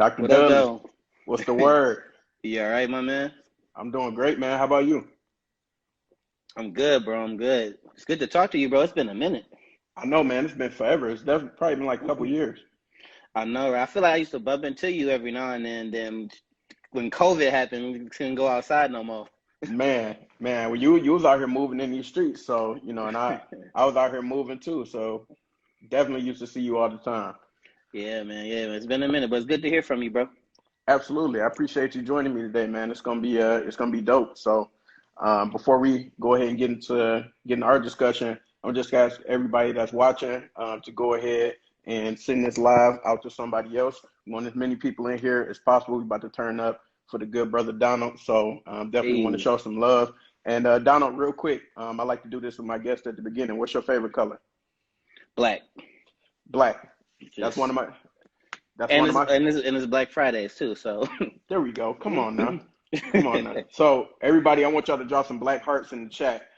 Dr. What up, Dudley, though? what's the word? You all right, my man? I'm doing great, man. How about you? I'm good, bro. I'm good. It's good to talk to you, bro. It's been a minute. I know, man. It's been forever. It's definitely probably been like a couple years. I know, right? I feel like I used to bump into you every now and then. Then when COVID happened, we couldn't go outside no more. Man. Well, you was out here moving in these streets, so and I was out here moving too, so definitely used to see you all the time. Yeah, man. Yeah, man. It's been a minute, but it's good to hear from you, bro. Absolutely. I appreciate you joining me today, man. It's gonna be dope. So before we go ahead and get into our discussion, I'm just gonna ask everybody that's watching to go ahead and send this live out to somebody else. We want as many people in here as possible. We're about to turn up for the good brother Donald. So definitely want to Hey, show some love. And Donald, real quick, I like to do this with my guests at the beginning. What's your favorite color? Black. Black. That's one Just of my that's and one of it's my and it's and it's Black Fridays too. So There we go. Come on now. Come on now. So everybody, I want y'all to drop some black hearts in the chat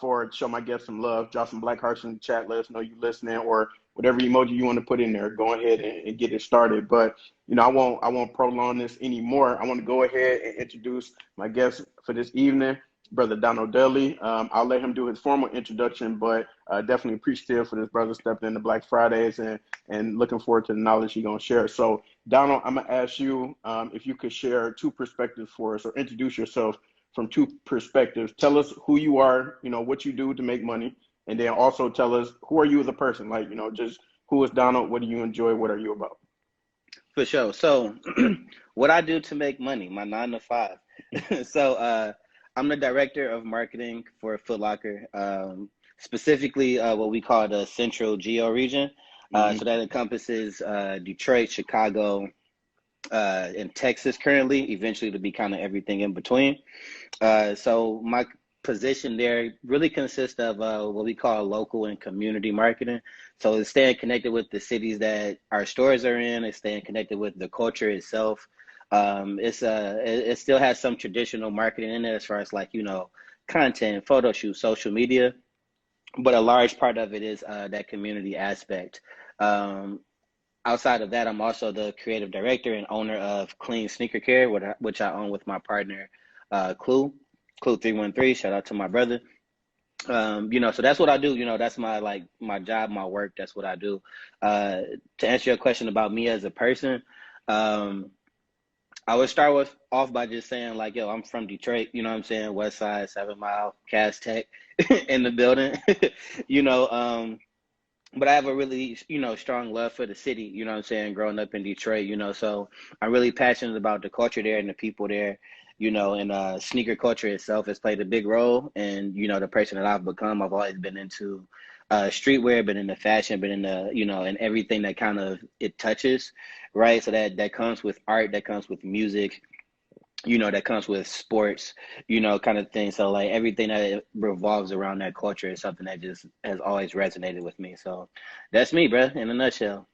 for show my guests some love. Drop some black hearts in the chat. Let us know you listening or whatever emoji you want to put in there. Go ahead and get it started. But I won't prolong this anymore. I want to go ahead and introduce my guest for this evening, Brother Donald Dudley. I'll let him do his formal introduction, but definitely appreciative for this brother stepping into Black Fridays and looking forward to the knowledge he's gonna share. So Donald, I'm gonna ask you if you could share two perspectives for us, or introduce yourself from two perspectives. Tell us who you are, what you do to make money, and then also tell us who are you as a person. Like, just who is Donald? What do you enjoy? What are you about? for sure. So what I do to make money, my 9 to 5. So I'm the director of marketing for Foot Locker, specifically what we call the Central Geo region. So Hmm. that encompasses Detroit, Chicago, in Texas currently, eventually to be kind of everything in between. So my position there really consists of what we call local and community marketing. So it's staying connected with the cities that our stores are in. It's staying connected with the culture itself. It still has some traditional marketing in it as far as like content, photo shoot, social media, but a large part of it is that community aspect. Um, Outside of that, I'm also the creative director and owner of Clean Sneaker Care, which I own with my partner, Clue 313. Shout out to my brother. So that's what I do. That's my job, my work. That's what I do. Uh, to answer your question about me as a person, um, I would start with off by just saying like, yo, I'm from Detroit. You know what I'm saying? West Side, 7 Mile, Cass Tech, in the building. you know, um, but I have a really, strong love for the city, you know what I'm saying, growing up in Detroit, so I'm really passionate about the culture there and the people there, and sneaker culture itself has played a big role. And, the person that I've become, I've always been into streetwear, been into fashion, been into, and everything that kind of it touches, right? So that comes with art, that comes with music, that comes with sports, kind of thing. So like everything that revolves around that culture is something that just has always resonated with me. So that's me, bro, in a nutshell.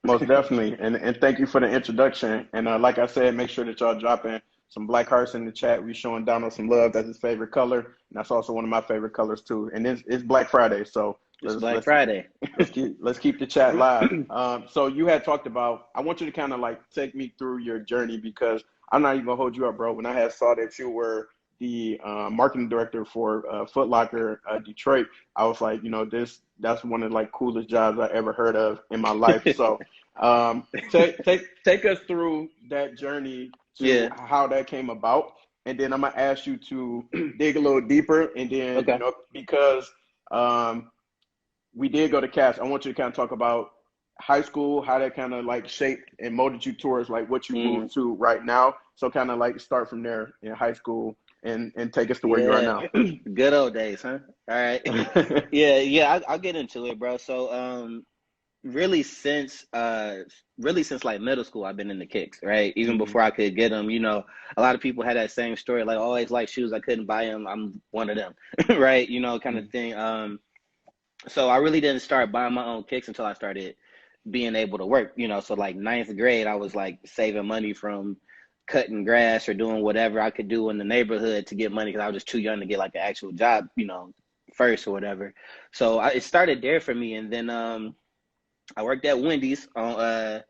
Most definitely, and thank you for the introduction. And like I said, make sure that y'all dropping some black hearts in the chat. We showing Donald some love. That's his favorite color, and that's also one of my favorite colors too. And it's Black Friday, so It's let's Black let's Friday. let's keep the chat live. So you had talked about. I want you to kind of like take me through your journey, because I'm not even gonna hold you up, bro. When I had saw that you were the marketing director for Foot Locker Detroit, I was like, that's one of the like coolest jobs I ever heard of in my life. So take us through that journey to Yeah. how that came about, and then I'm gonna ask you to dig a little deeper, and then Okay. because um, we did go to Cass, I want you to kind of talk about high school, how that kind of like shaped and molded you towards like what you Mm, moved to right now. So kind of like start from there in high school and take us to where you are yeah. now. Good old days, huh? All right. Yeah. I'll get into it, bro. So really since like middle school, I've been in the kicks, right? Even Hmm. before I could get them, a lot of people had that same story, like always like shoes, I couldn't buy them, I'm one of them. Right, kind of thing. So I really didn't start buying my own kicks until I started being able to work, so like ninth grade I was like saving money from cutting grass or doing whatever I could do in the neighborhood to get money, because I was just too young to get like an actual job, first or whatever. So it started there for me. And then I worked at Wendy's on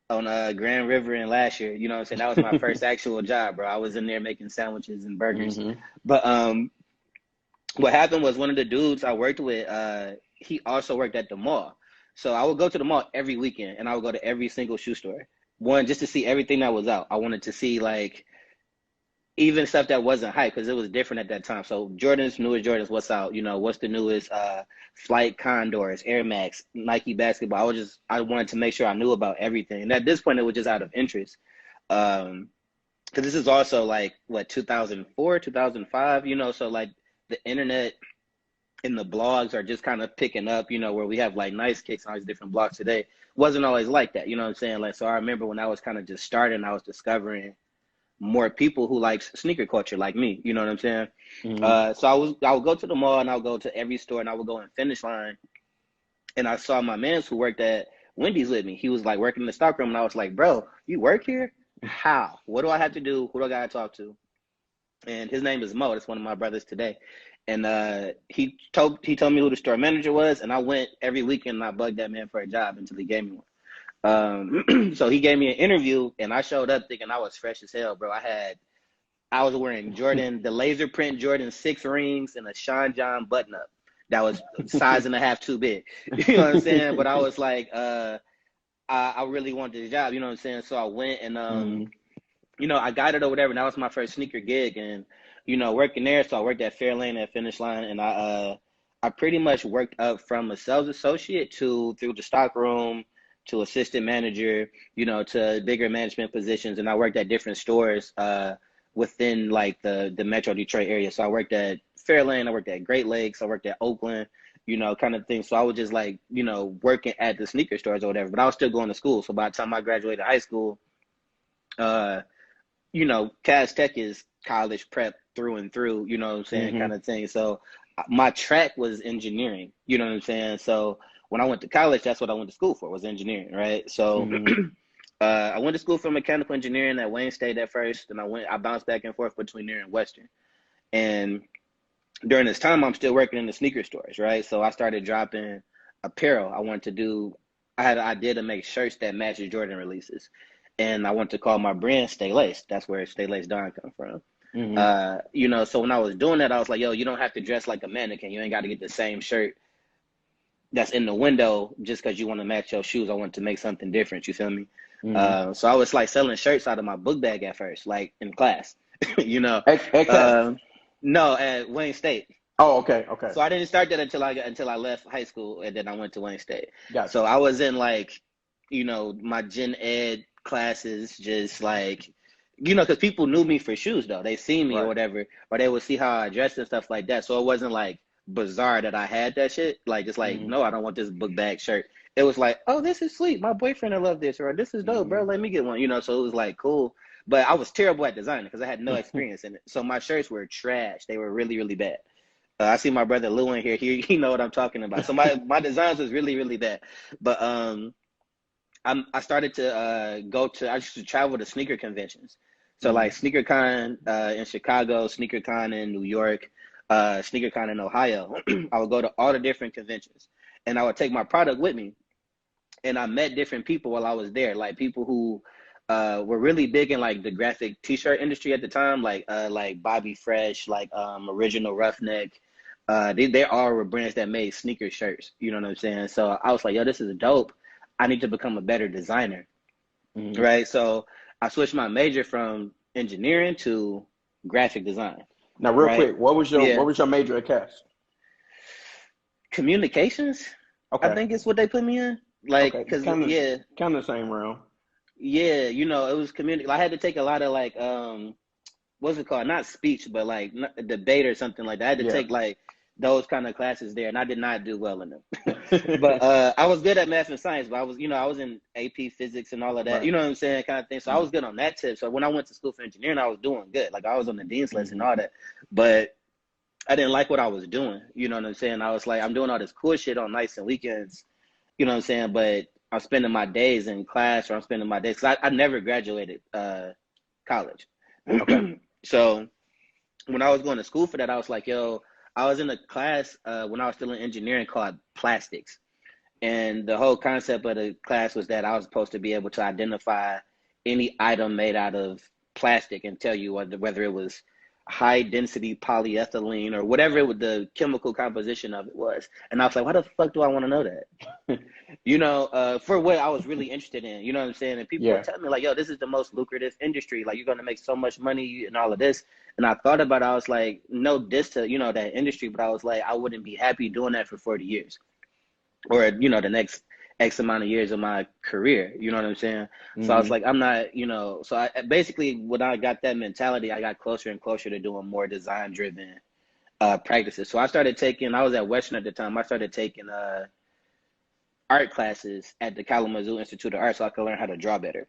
on Grand River in last year. You know what I'm saying? That was my first actual job, bro. I was in there making sandwiches and burgers. Mm-hmm. But what happened was one of the dudes I worked with, he also worked at the mall. So I would go to the mall every weekend, and I would go to every single shoe store. One, just to see everything that was out. I wanted to see like even stuff that wasn't hype because it was different at that time. So Jordans, newest Jordans, what's out? You know, what's the newest Flight Condors, Air Max, Nike basketball. I wanted to make sure I knew about everything. And at this point, it was just out of interest. Because this is also like what 2004, 2005. You know, so like the internet and the blogs are just kind of picking up. You know, where we have like Nice Kicks and all these different blogs today. Wasn't always like that. You know what I'm saying? Like, so I remember when I was kind of just starting, I was discovering more people who likes sneaker culture like me, you know what I'm saying? Mm-hmm. So I would go to the mall and I would go to every store and I would go in Finish Line, and I saw my man who worked at Wendy's with me. He was like working in the stockroom, and I was like, bro, you work here? How? What do I have to do? Who do I gotta talk to? And his name is Mo. That's one of my brothers today. And he told me who the store manager was, and I went every weekend and I bugged that man for a job until he gave me one. So he gave me an interview, and I showed up thinking I was fresh as hell, bro. I was wearing the laser print Jordan 6 rings and a Sean John button up that was size and a half too big. You know what I'm saying? But I was like, I really wanted the job, you know what I'm saying? So I went and, you know, I got it or whatever. And that was my first sneaker gig, and, you know, working there. So I worked at Fairlane at Finish Line, and I pretty much worked up from a sales associate through the stock room to assistant manager, you know, to bigger management positions. And I worked at different stores within like the Metro Detroit area. So I worked at Fairlane, I worked at Great Lakes, I worked at Oakland, you know, kind of thing. So I was just like, you know, working at the sneaker stores or whatever, but I was still going to school. So by the time I graduated high school, you know, Cass Tech is college prep through and through, you know what I'm saying, kind of thing. So my track was engineering, you know what I'm saying? So when I went to college, that's what I went to school for, was engineering, right? So I went to school for mechanical engineering at Wayne State at first, and I bounced back and forth between there and Western. And during this time, I'm still working in the sneaker stores, right? So I started dropping apparel. I had an idea to make shirts that match the Jordan releases. And I wanted to call my brand Stay Laced. That's where Stay Laced Don come from. You know, so when I was doing that, I was like, yo, you don't have to dress like a mannequin. You ain't got to get the same shirt that's in the window just because you want to match your shoes. I want to make something different. You feel me? So I was like selling shirts out of my book bag at first, like in class, you know. No, at Wayne State. Oh, okay. So I didn't start that until I left high school, and then I went to Wayne State. Gotcha. So I was in like, you know, my gen ed classes, just like, you know, because people knew me for shoes though. They see me or whatever, or they would see how I dressed and stuff like that. So it wasn't like bizarre that I had that shit. Like, it's like, no, I don't want this book bag shirt. It was like, oh, this is sweet. My boyfriend will love this, or this is dope, bro. Let me get one. You know, so it was like cool. But I was terrible at designing because I had no experience in it. So my shirts were trash. They were really, really bad. I see my brother Lou in here. He know what I'm talking about. So my designs was really, really bad. But I started to I used to travel to sneaker conventions. So like SneakerCon in Chicago, SneakerCon in New York, SneakerCon in Ohio. I would go to all the different conventions, and I would take my product with me. And I met different people while I was there, like people who were really big in like the graphic T-shirt industry at the time, like Bobby Fresh, like Original Roughneck. They all were brands that made sneaker shirts. You know what I'm saying? So I was like, yo, this is dope. I need to become a better designer, right? So I switched my major from engineering to graphic design. Now, real quick, what was your major at Cass? Communications. Okay. I think it's what they put me in. Like, because kind of the same realm. Yeah, you know, it was community. I had to take a lot of like, what's it called? Not speech, but like debate or something like that. I had to take like those kind of classes there, and I did not do well in them. But I was good at math and science. But I was in AP physics and all of that. You know what I'm saying, kind of thing. So I was good on that tip. So when I went to school for engineering, I was doing good. Like I was on the dean's list and all that. But I didn't like what I was doing. You know what I'm saying? I was like, I'm doing all this cool shit on nights and weekends. You know what I'm saying? But I'm spending my days in class, or I'm spending my days, because I never graduated college. So when I was going to school for that, I was like, yo, I was in a class when I was still in engineering called plastics. And the whole concept of the class was that I was supposed to be able to identify any item made out of plastic and tell you whether it was high density polyethylene or whatever the chemical composition of it was. And I was like, why the fuck do I want to know that? For what I was really interested in, you know what I'm saying? And people would Yeah. tell me like, yo, this is the most lucrative industry. Like, you're going to make so much money and all of this. And I thought about it. I was like, no diss to, that industry. But I was like, I wouldn't be happy doing that for 40 years or, the next X amount of years of my career. You know what I'm saying? So I was like, I'm not, so I basically, when I got that mentality, I got closer and closer to doing more design driven practices. So I was at Western at the time. I started taking art classes at the Kalamazoo Institute of Art so I could learn how to draw better.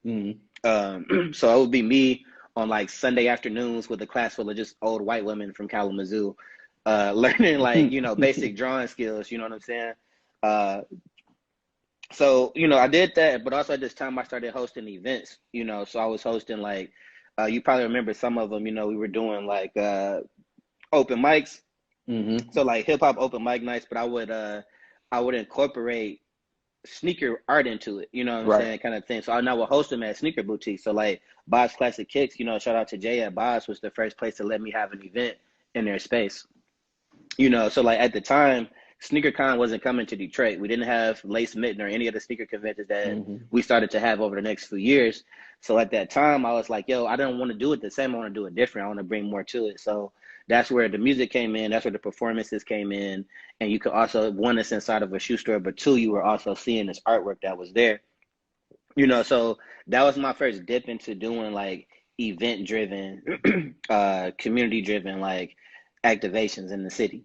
So it would be me on like Sunday afternoons with a class full of just old white women from Kalamazoo, learning like, basic drawing skills, you know what I'm saying? So, I did that, but also at this time I started hosting events, so I was hosting like, you probably remember some of them, we were doing like open mics. So like hip hop open mic nights, but I would incorporate sneaker art into it, you know what I'm saying, kind of thing. So I now will host them at sneaker boutiques. So like Bob's Classic Kicks, shout out to Jay at Bob's, was the first place to let me have an event in their space. So like at the time, SneakerCon wasn't coming to Detroit. We didn't have Lace Mitten or any of the sneaker conventions that we started to have over the next few years. So at that time, I was like, yo, I don't want to do it the same. I want to do it different. I want to bring more to it. So that's where the music came in. That's where the performances came in. And you could also, one, it's inside of a shoe store, but two, you were also seeing this artwork that was there. So that was my first dip into doing like event-driven, community-driven, like activations in the city.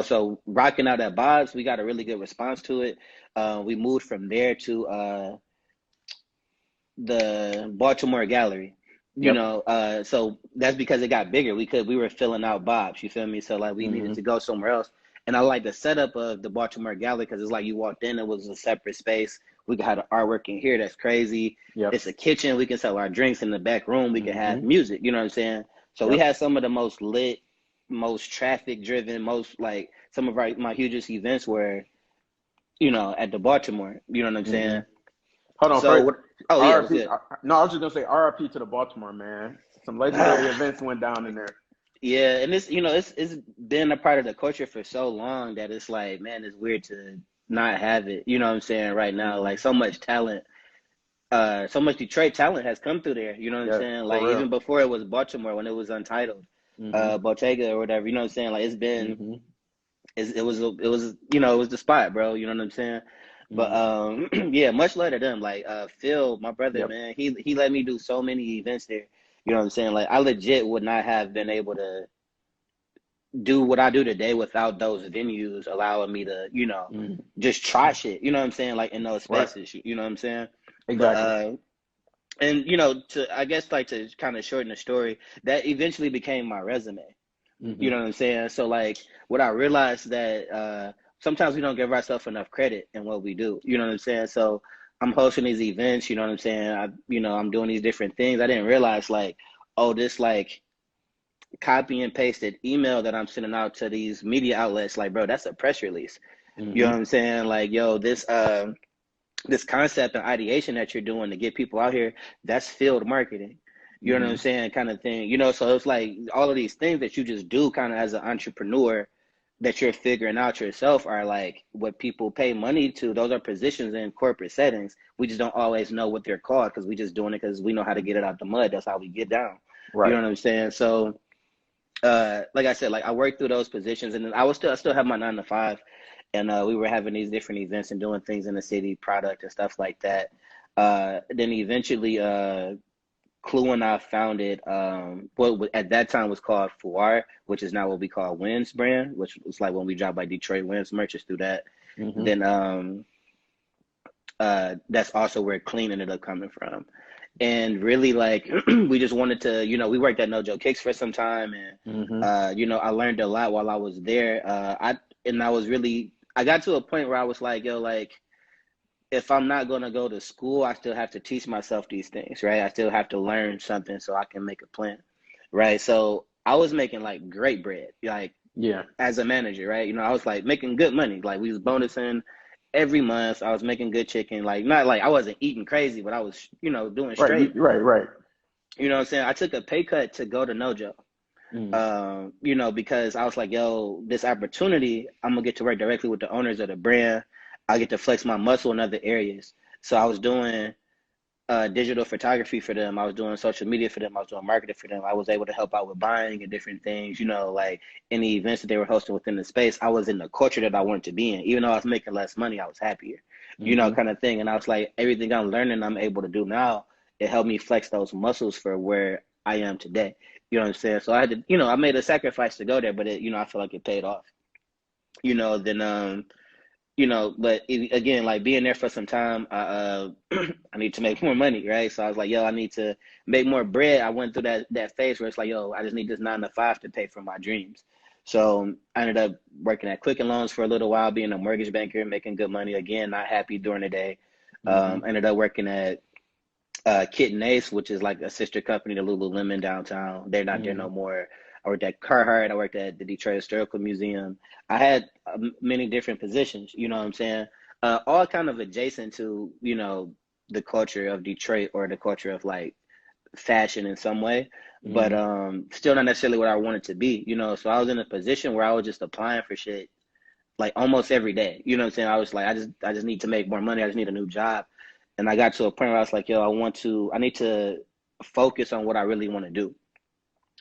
So rocking out at Bob's, we got a really good response to it. We moved from there to the Baltimore Gallery. So that's because it got bigger. We were filling out Bob's, you feel me? So like we needed to go somewhere else. And I like the setup of the Baltimore Gallery because it's like you walked in, it was a separate space. We could have the artwork in here that's crazy. It's a kitchen. We can sell our drinks in the back room. We can have music, you know what I'm saying? So we had some of the most lit, most traffic driven, most like some of my hugest events were, at the Baltimore, you know what I'm saying? Hold on, so first. RIP. No, I was just gonna say RIP to the Baltimore, man. Some legendary events went down in there. Yeah, and it's it's been a part of the culture for so long that it's like, man, it's weird to not have it. You know what I'm saying? Right now, like so much talent, so much Detroit talent has come through there. You know what I'm saying? Like even before it was Baltimore, when it was Untitled, Bottega or whatever. You know what I'm saying? Like it's been, it was it was the spot, bro. You know what I'm saying? But yeah, much love to them. Like Phil, my brother, man, he let me do so many events there. You know what I'm saying? Like I legit would not have been able to do what I do today without those venues allowing me to, just try shit. You know what I'm saying? Like in those spaces, you know what I'm saying? Exactly. But, and I guess like to kind of shorten the story, that eventually became my resume. You know what I'm saying? So like what I realized that sometimes we don't give ourselves enough credit in what we do. You know what I'm saying? So I'm hosting these events, you know what I'm saying? I'm doing these different things. I didn't realize like, oh, this like copy and pasted email that I'm sending out to these media outlets, like, bro, that's a press release. You know what I'm saying? Like, yo, this concept and ideation that you're doing to get people out here, that's field marketing. You know what I'm saying? Kind of thing. So it's like all of these things that you just do kind of as an entrepreneur that you're figuring out yourself are like what people pay money to. Those are positions in corporate settings. We just don't always know what they're called because we just doing it because we know how to get it out the mud. That's how we get down. You know what I'm saying? So like I said, like I worked through those positions and then I still have my 9 to 5 and we were having these different events and doing things in the city, product and stuff like that. Then eventually Clue and I founded what at that time was called Fuar, which is now what we call Wins brand, which was like when we dropped by Detroit Wins merchants through that. Then that's also where Clean ended up coming from. And really like we just wanted to, we worked at No Joke Kicks for some time and I learned a lot while I was there. I got to a point where I was like, yo, like if I'm not going to go to school, I still have to teach myself these things, right? I still have to learn something so I can make a plan, right? So I was making like great bread, like Yeah. as a manager, right? I was like making good money. Like we was bonusing every month. I was making good chicken. Like not like I wasn't eating crazy, but I was, doing Right. straight. Right. You know what I'm saying? I took a pay cut to go to Nojo. Mm. Because I was like, yo, this opportunity, I'm gonna get to work directly with the owners of the brand. I get to flex my muscle in other areas. So I was doing digital photography for them. I was doing social media for them. I was doing marketing for them. I was able to help out with buying and different things, like any events that they were hosting within the space. I was in the culture that I wanted to be in. Even though I was making less money, I was happier, kind of thing. And I was like, everything I'm learning, I'm able to do now. It helped me flex those muscles for where I am today. You know what I'm saying? So I had to, I made a sacrifice to go there, but I feel like it paid off. Then but again, like being there for some time, I need to make more money, right? So I was like, yo, I need to make more bread. I went through that phase where it's like, yo, I just need this 9 to 5 to pay for my dreams. So I ended up working at Quicken Loans for a little while, being a mortgage banker, making good money. Again, not happy during the day. Ended up working at Kit and Ace, which is like a sister company to Lululemon downtown. They're not there no more. I worked at Carhartt. I worked at the Detroit Historical Museum. I had many different positions, you know what I'm saying? All kind of adjacent to, the culture of Detroit or the culture of like fashion in some way, but still not necessarily what I wanted to be, So I was in a position where I was just applying for shit like almost every day. You know what I'm saying? I was like, I just need to make more money. I just need a new job. And I got to a point where I was like, yo, I need to focus on what I really want to do.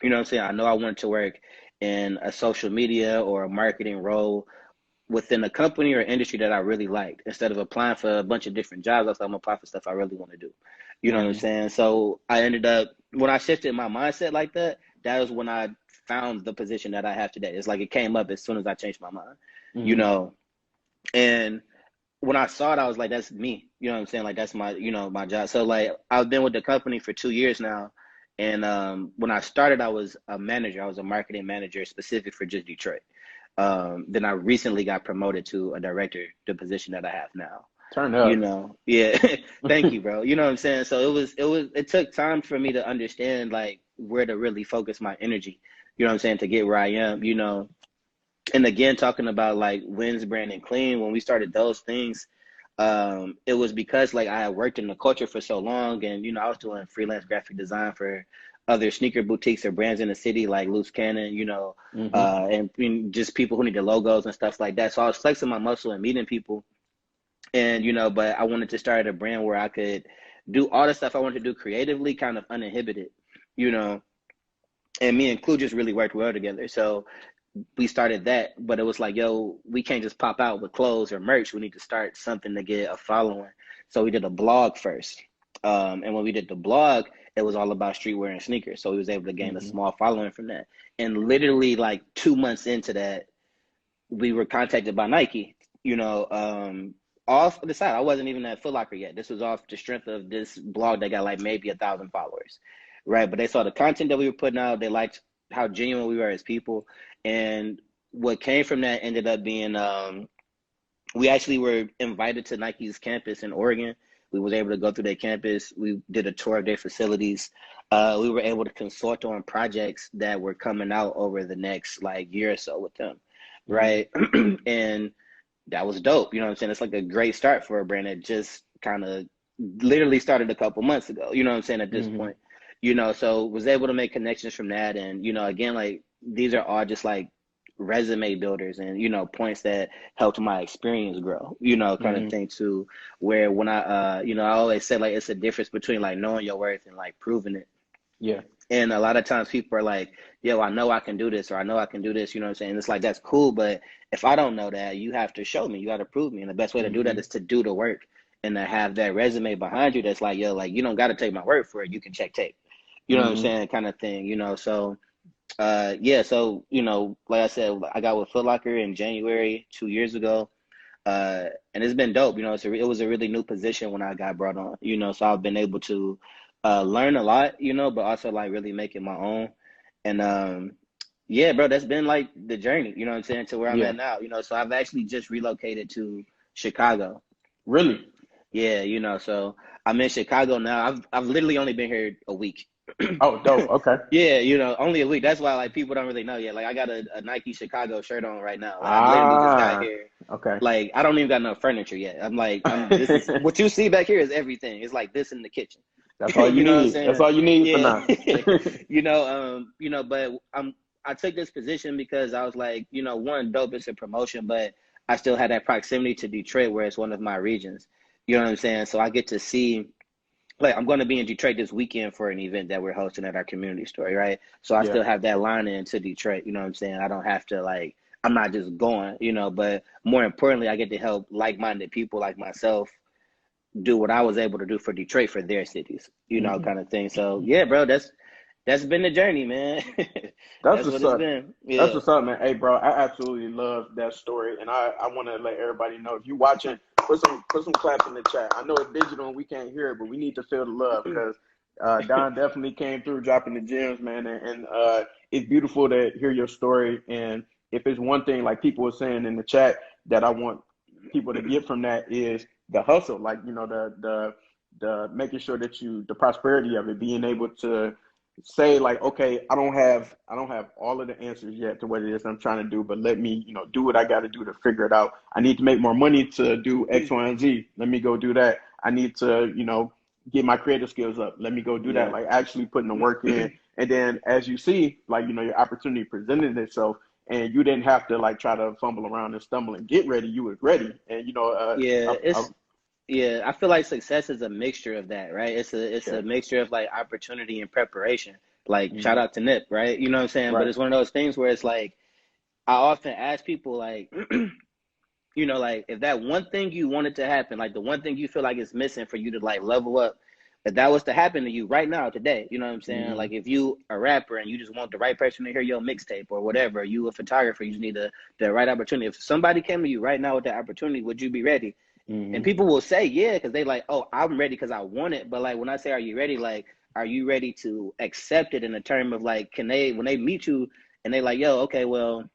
You know what I'm saying? I know I wanted to work in a social media or a marketing role within a company or industry that I really liked. Instead of applying for a bunch of different jobs, I was like, I'm gonna apply for stuff I really want to do. You know what I'm saying? So I ended up, when I shifted my mindset like that, that was when I found the position that I have today. It's like it came up as soon as I changed my mind, and when I saw it, I was like, that's me. You know what I'm saying? Like that's my, my job. So like I've been with the company for 2 years now. And when I started, I was a manager. I was a marketing manager specific for just Detroit. Then I recently got promoted to a director, the position that I have now. Turn up. Yeah. Thank you, bro. You know what I'm saying? So it took time for me to understand like where to really focus my energy. You know what I'm saying? To get where I am, And again, talking about like Wins Brand and Clean, when we started those things, it was because like I had worked in the culture for so long, and I was doing freelance graphic design for other sneaker boutiques or brands in the city like Loose Cannon, and just people who needed logos and stuff like that. So I was flexing my muscle and meeting people, and but I wanted to start a brand where I could do all the stuff I wanted to do creatively, kind of uninhibited, and me and Clue just really worked well together. So we started that, but it was like, yo, we can't just pop out with clothes or merch. We need to start something to get a following. So we did a blog first. And when we did the blog, it was all about streetwear and sneakers. So we was able to gain a small following from that. And literally like 2 months into that, we were contacted by Nike, off the side. I wasn't even at Foot Locker yet. This was off the strength of this blog that got like maybe 1,000 followers, right? But they saw the content that we were putting out. They liked how genuine we were as people. And what came from that ended up being, we actually were invited to Nike's campus in Oregon. We was able to go through their campus. We did a tour of their facilities. We were able to consult on projects that were coming out over the next like year or so with them, right? And that was dope. You know what I'm saying? It's like a great start for a brand that just kind of literally started a couple months ago. You know what I'm saying? At this point, so was able to make connections from that. And, again, like these are all just like resume builders and, points that helped my experience grow, kind of thing too, where when I always said like, it's a difference between like knowing your worth and like proving it. Yeah. And a lot of times people are like, yo, I know I can do this, or I know I can do this, you know what I'm saying? It's like, that's cool. But if I don't know that, you have to show me, you got to prove me. And the best way to do that is to do the work and to have that resume behind you. That's like, yo, like, you don't got to take my word for it. You can check tape, you know what I'm saying? Kind of thing, So, so, like I said, I got with Foot Locker in January 2 years ago. And it's been dope, it was a really new position when I got brought on, so I've been able to learn a lot, but also like really make it my own. And yeah, bro, that's been like the journey, you know what I'm saying, to where I'm at now, so I've actually just relocated to Chicago. Really? Yeah, so I'm in Chicago now. I've literally only been here a week, Oh, dope. Okay. Yeah, only a week. That's why like people don't really know yet. Like I got a Nike Chicago shirt on right now. Like I literally just got Ah, here. okay. Like I don't even got no furniture yet. I'm like, this is what you see back here is everything. It's like this in the kitchen. That's all you You know what I'm need. That's saying? all you need for Yeah. now. But I took this position because I was like, one, dope is a promotion, but I still had that proximity to Detroit where it's one of my regions. You know what I'm saying? So I get to see like I'm going to be in Detroit this weekend for an event that we're hosting at our community store, right? So I Yeah. still have that line into Detroit, you know what I'm saying? I don't have to like I'm not just going, but more importantly, I get to help like-minded people like myself do what I was able to do for Detroit for their cities, Hmm. kind of thing. So yeah, bro, that's been the journey, man. That's That's what what's it's up. been. That's Yeah. what's up, man. Hey, bro, I absolutely love that story, and I want to let everybody know if you watching, put some claps in the chat. I know it's digital and we can't hear it, but we need to feel the love because Don definitely came through dropping the gems, man, and it's beautiful to hear your story. And if it's one thing, like people were saying in the chat, that I want people to get from that is the hustle, like the making sure that the prosperity of it, being able to say like, okay, I don't have all of the answers yet to what it is I'm trying to do, but let me, do what I got to do to figure it out. I need to make more money to do X, Y, and Z. Let me go do that. I need to, get my creative skills up. Let me go do that. Yeah. Like actually putting the work in. And then as you see, like, your opportunity presented itself and you didn't have to like try to fumble around and stumble and get ready. You was ready. And, Yeah, I, yeah, I feel like success is a mixture of that, right? It's yeah. a mixture of like opportunity and preparation. Like shout Hmm. out to Nip, right? You know what I'm saying? But Right. it's one of those things where it's like I often ask people like, like if that one thing you wanted to happen, like the one thing you feel like is missing for you to like level up, if that was to happen to you right now today, you know what I'm saying? Hmm. Like if you a rapper and you just want the right person to hear your mixtape or whatever, you a photographer, you just need the right opportunity. If somebody came to you right now with that opportunity, would you be ready? And Hmm. people will say, yeah, because they like, oh, I'm ready because I want it. But like when I say, are you ready? Like, are you ready to accept it in the term of like, when they meet you and they like, yo, okay, well,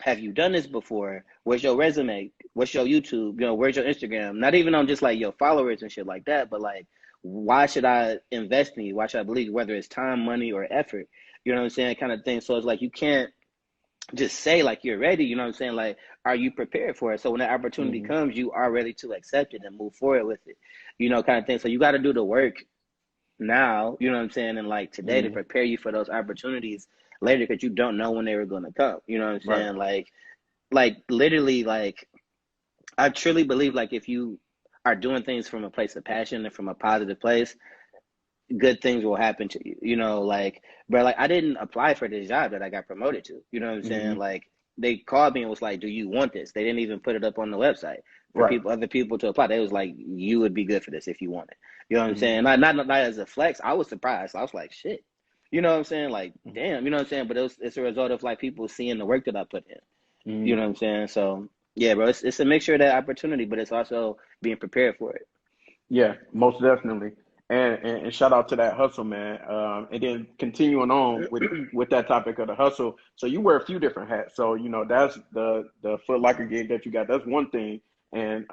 have you done this before? Where's your resume? What's your YouTube? Where's your Instagram? Not even on just like your followers and shit like that, but like, why should I invest in you? Why should I believe you? Whether it's time, money, or effort? You know what I'm saying? Kind of thing. So it's like you can't just say like you're ready, you know what I'm saying? Like, are you prepared for it? So when that opportunity Hmm. comes, you are ready to accept it and move forward with it, kind of thing. So you got to do the work now, you know what I'm saying? And like today to Hmm. prepare you for those opportunities later because you don't know when they were going to come, you know what I'm Right. saying? Like literally, like I truly believe like if you are doing things from a place of passion and from a positive place, good things will happen to you. But like I didn't apply for this job that I got promoted to. You know what I'm saying? Hmm. Like they called me and was like, "Do you want this?" They didn't even put it up on the website for Right. other people to apply. They was like, "You would be good for this if you want it." You know what I'm Hmm. saying? Not as a flex. I was surprised. I was like, "Shit." You know what I'm saying? Like, damn. You know what I'm saying? But it's a result of like people seeing the work that I put in. You Hmm. know what I'm saying? So yeah, bro, it's a mixture of that opportunity, but it's also being prepared for it. Yeah, most definitely. And shout out to that hustle, man. And then continuing on with that topic of the hustle. So you wear a few different hats. So that's the Foot Locker gig that you got. That's one thing. And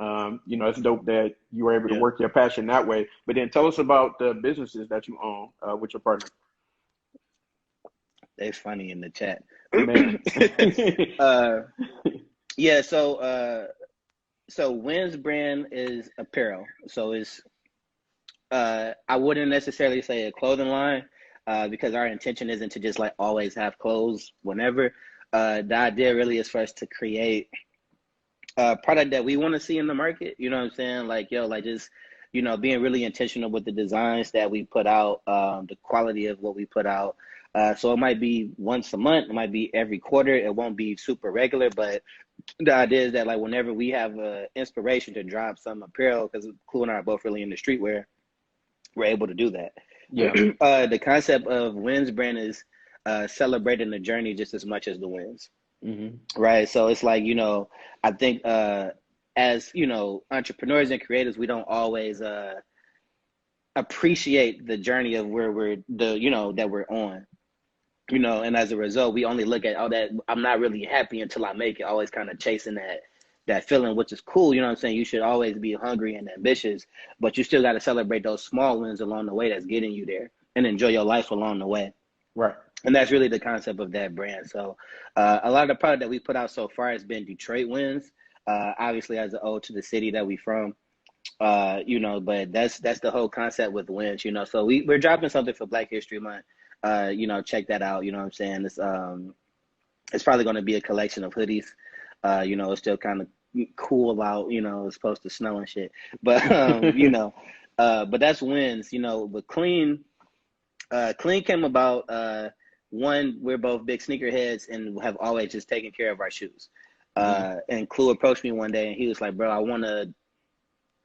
it's dope that you were able to Yeah, work your passion that way. But then tell us about the businesses that you own with your partner, they funny in the chat. man. uh, yeah, so Wynn's brand is apparel. So it's I wouldn't necessarily say a clothing line, because our intention isn't to just like always have clothes whenever. The idea really is for us to create a product that we want to see in the market. You know what I'm saying? Like yo, like just being really intentional with the designs that we put out, the quality of what we put out. So it might be once a month, it might be every quarter. It won't be super regular, but the idea is that like whenever we have inspiration to drop some apparel, because Clue and I are both really into streetwear, we're able to do that. Yeah. The concept of Wynn's brand is celebrating the journey just as much as the wins, Hmm. right? So it's like, I think as, entrepreneurs and creators, we don't always appreciate the journey of where that we're on. And as a result, we only look at all that. I'm not really happy until I make it. Always kind of chasing that feeling, which is cool. You know what I'm saying? You should always be hungry and ambitious, but you still got to celebrate those small wins along the way that's getting you there. and enjoy your life along the way. Right. And that's really the concept of that brand. So a lot of the product that we put out so far has been Detroit wins, obviously as an ode to the city that we from. But that's the whole concept with wins, So we're dropping something for Black History Month. Check that out. You know what I'm saying? It's probably going to be a collection of hoodies. It's still kind of cool out. It's supposed to snow and shit. But but that's wins. But clean came about. One, we're both big sneakerheads and have always just taken care of our shoes. And Clue approached me one day and he was like, "Bro, I want to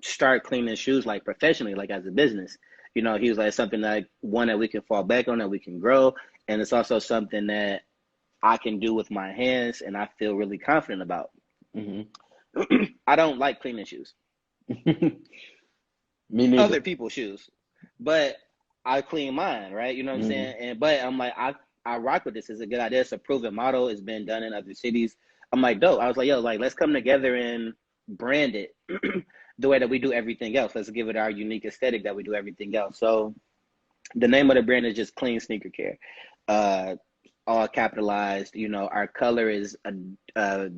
start cleaning shoes like professionally, like as a business." He was like, something that one that we can fall back on, that we can grow, and it's also something that I can do with my hands and I feel really confident about. I don't like cleaning shoes. Me neither. Other people's shoes, but I clean mine, right? You know what I'm saying? But I'm like, I rock with this. It's a good idea. It's a proven model. It's been done in other cities. I'm like, dope. I was like, yo, like, let's come together and brand it the way that we do everything else. Let's give it our unique aesthetic that we do everything else. So the name of the brand is just Clean Sneaker Care, all capitalized. Our color is a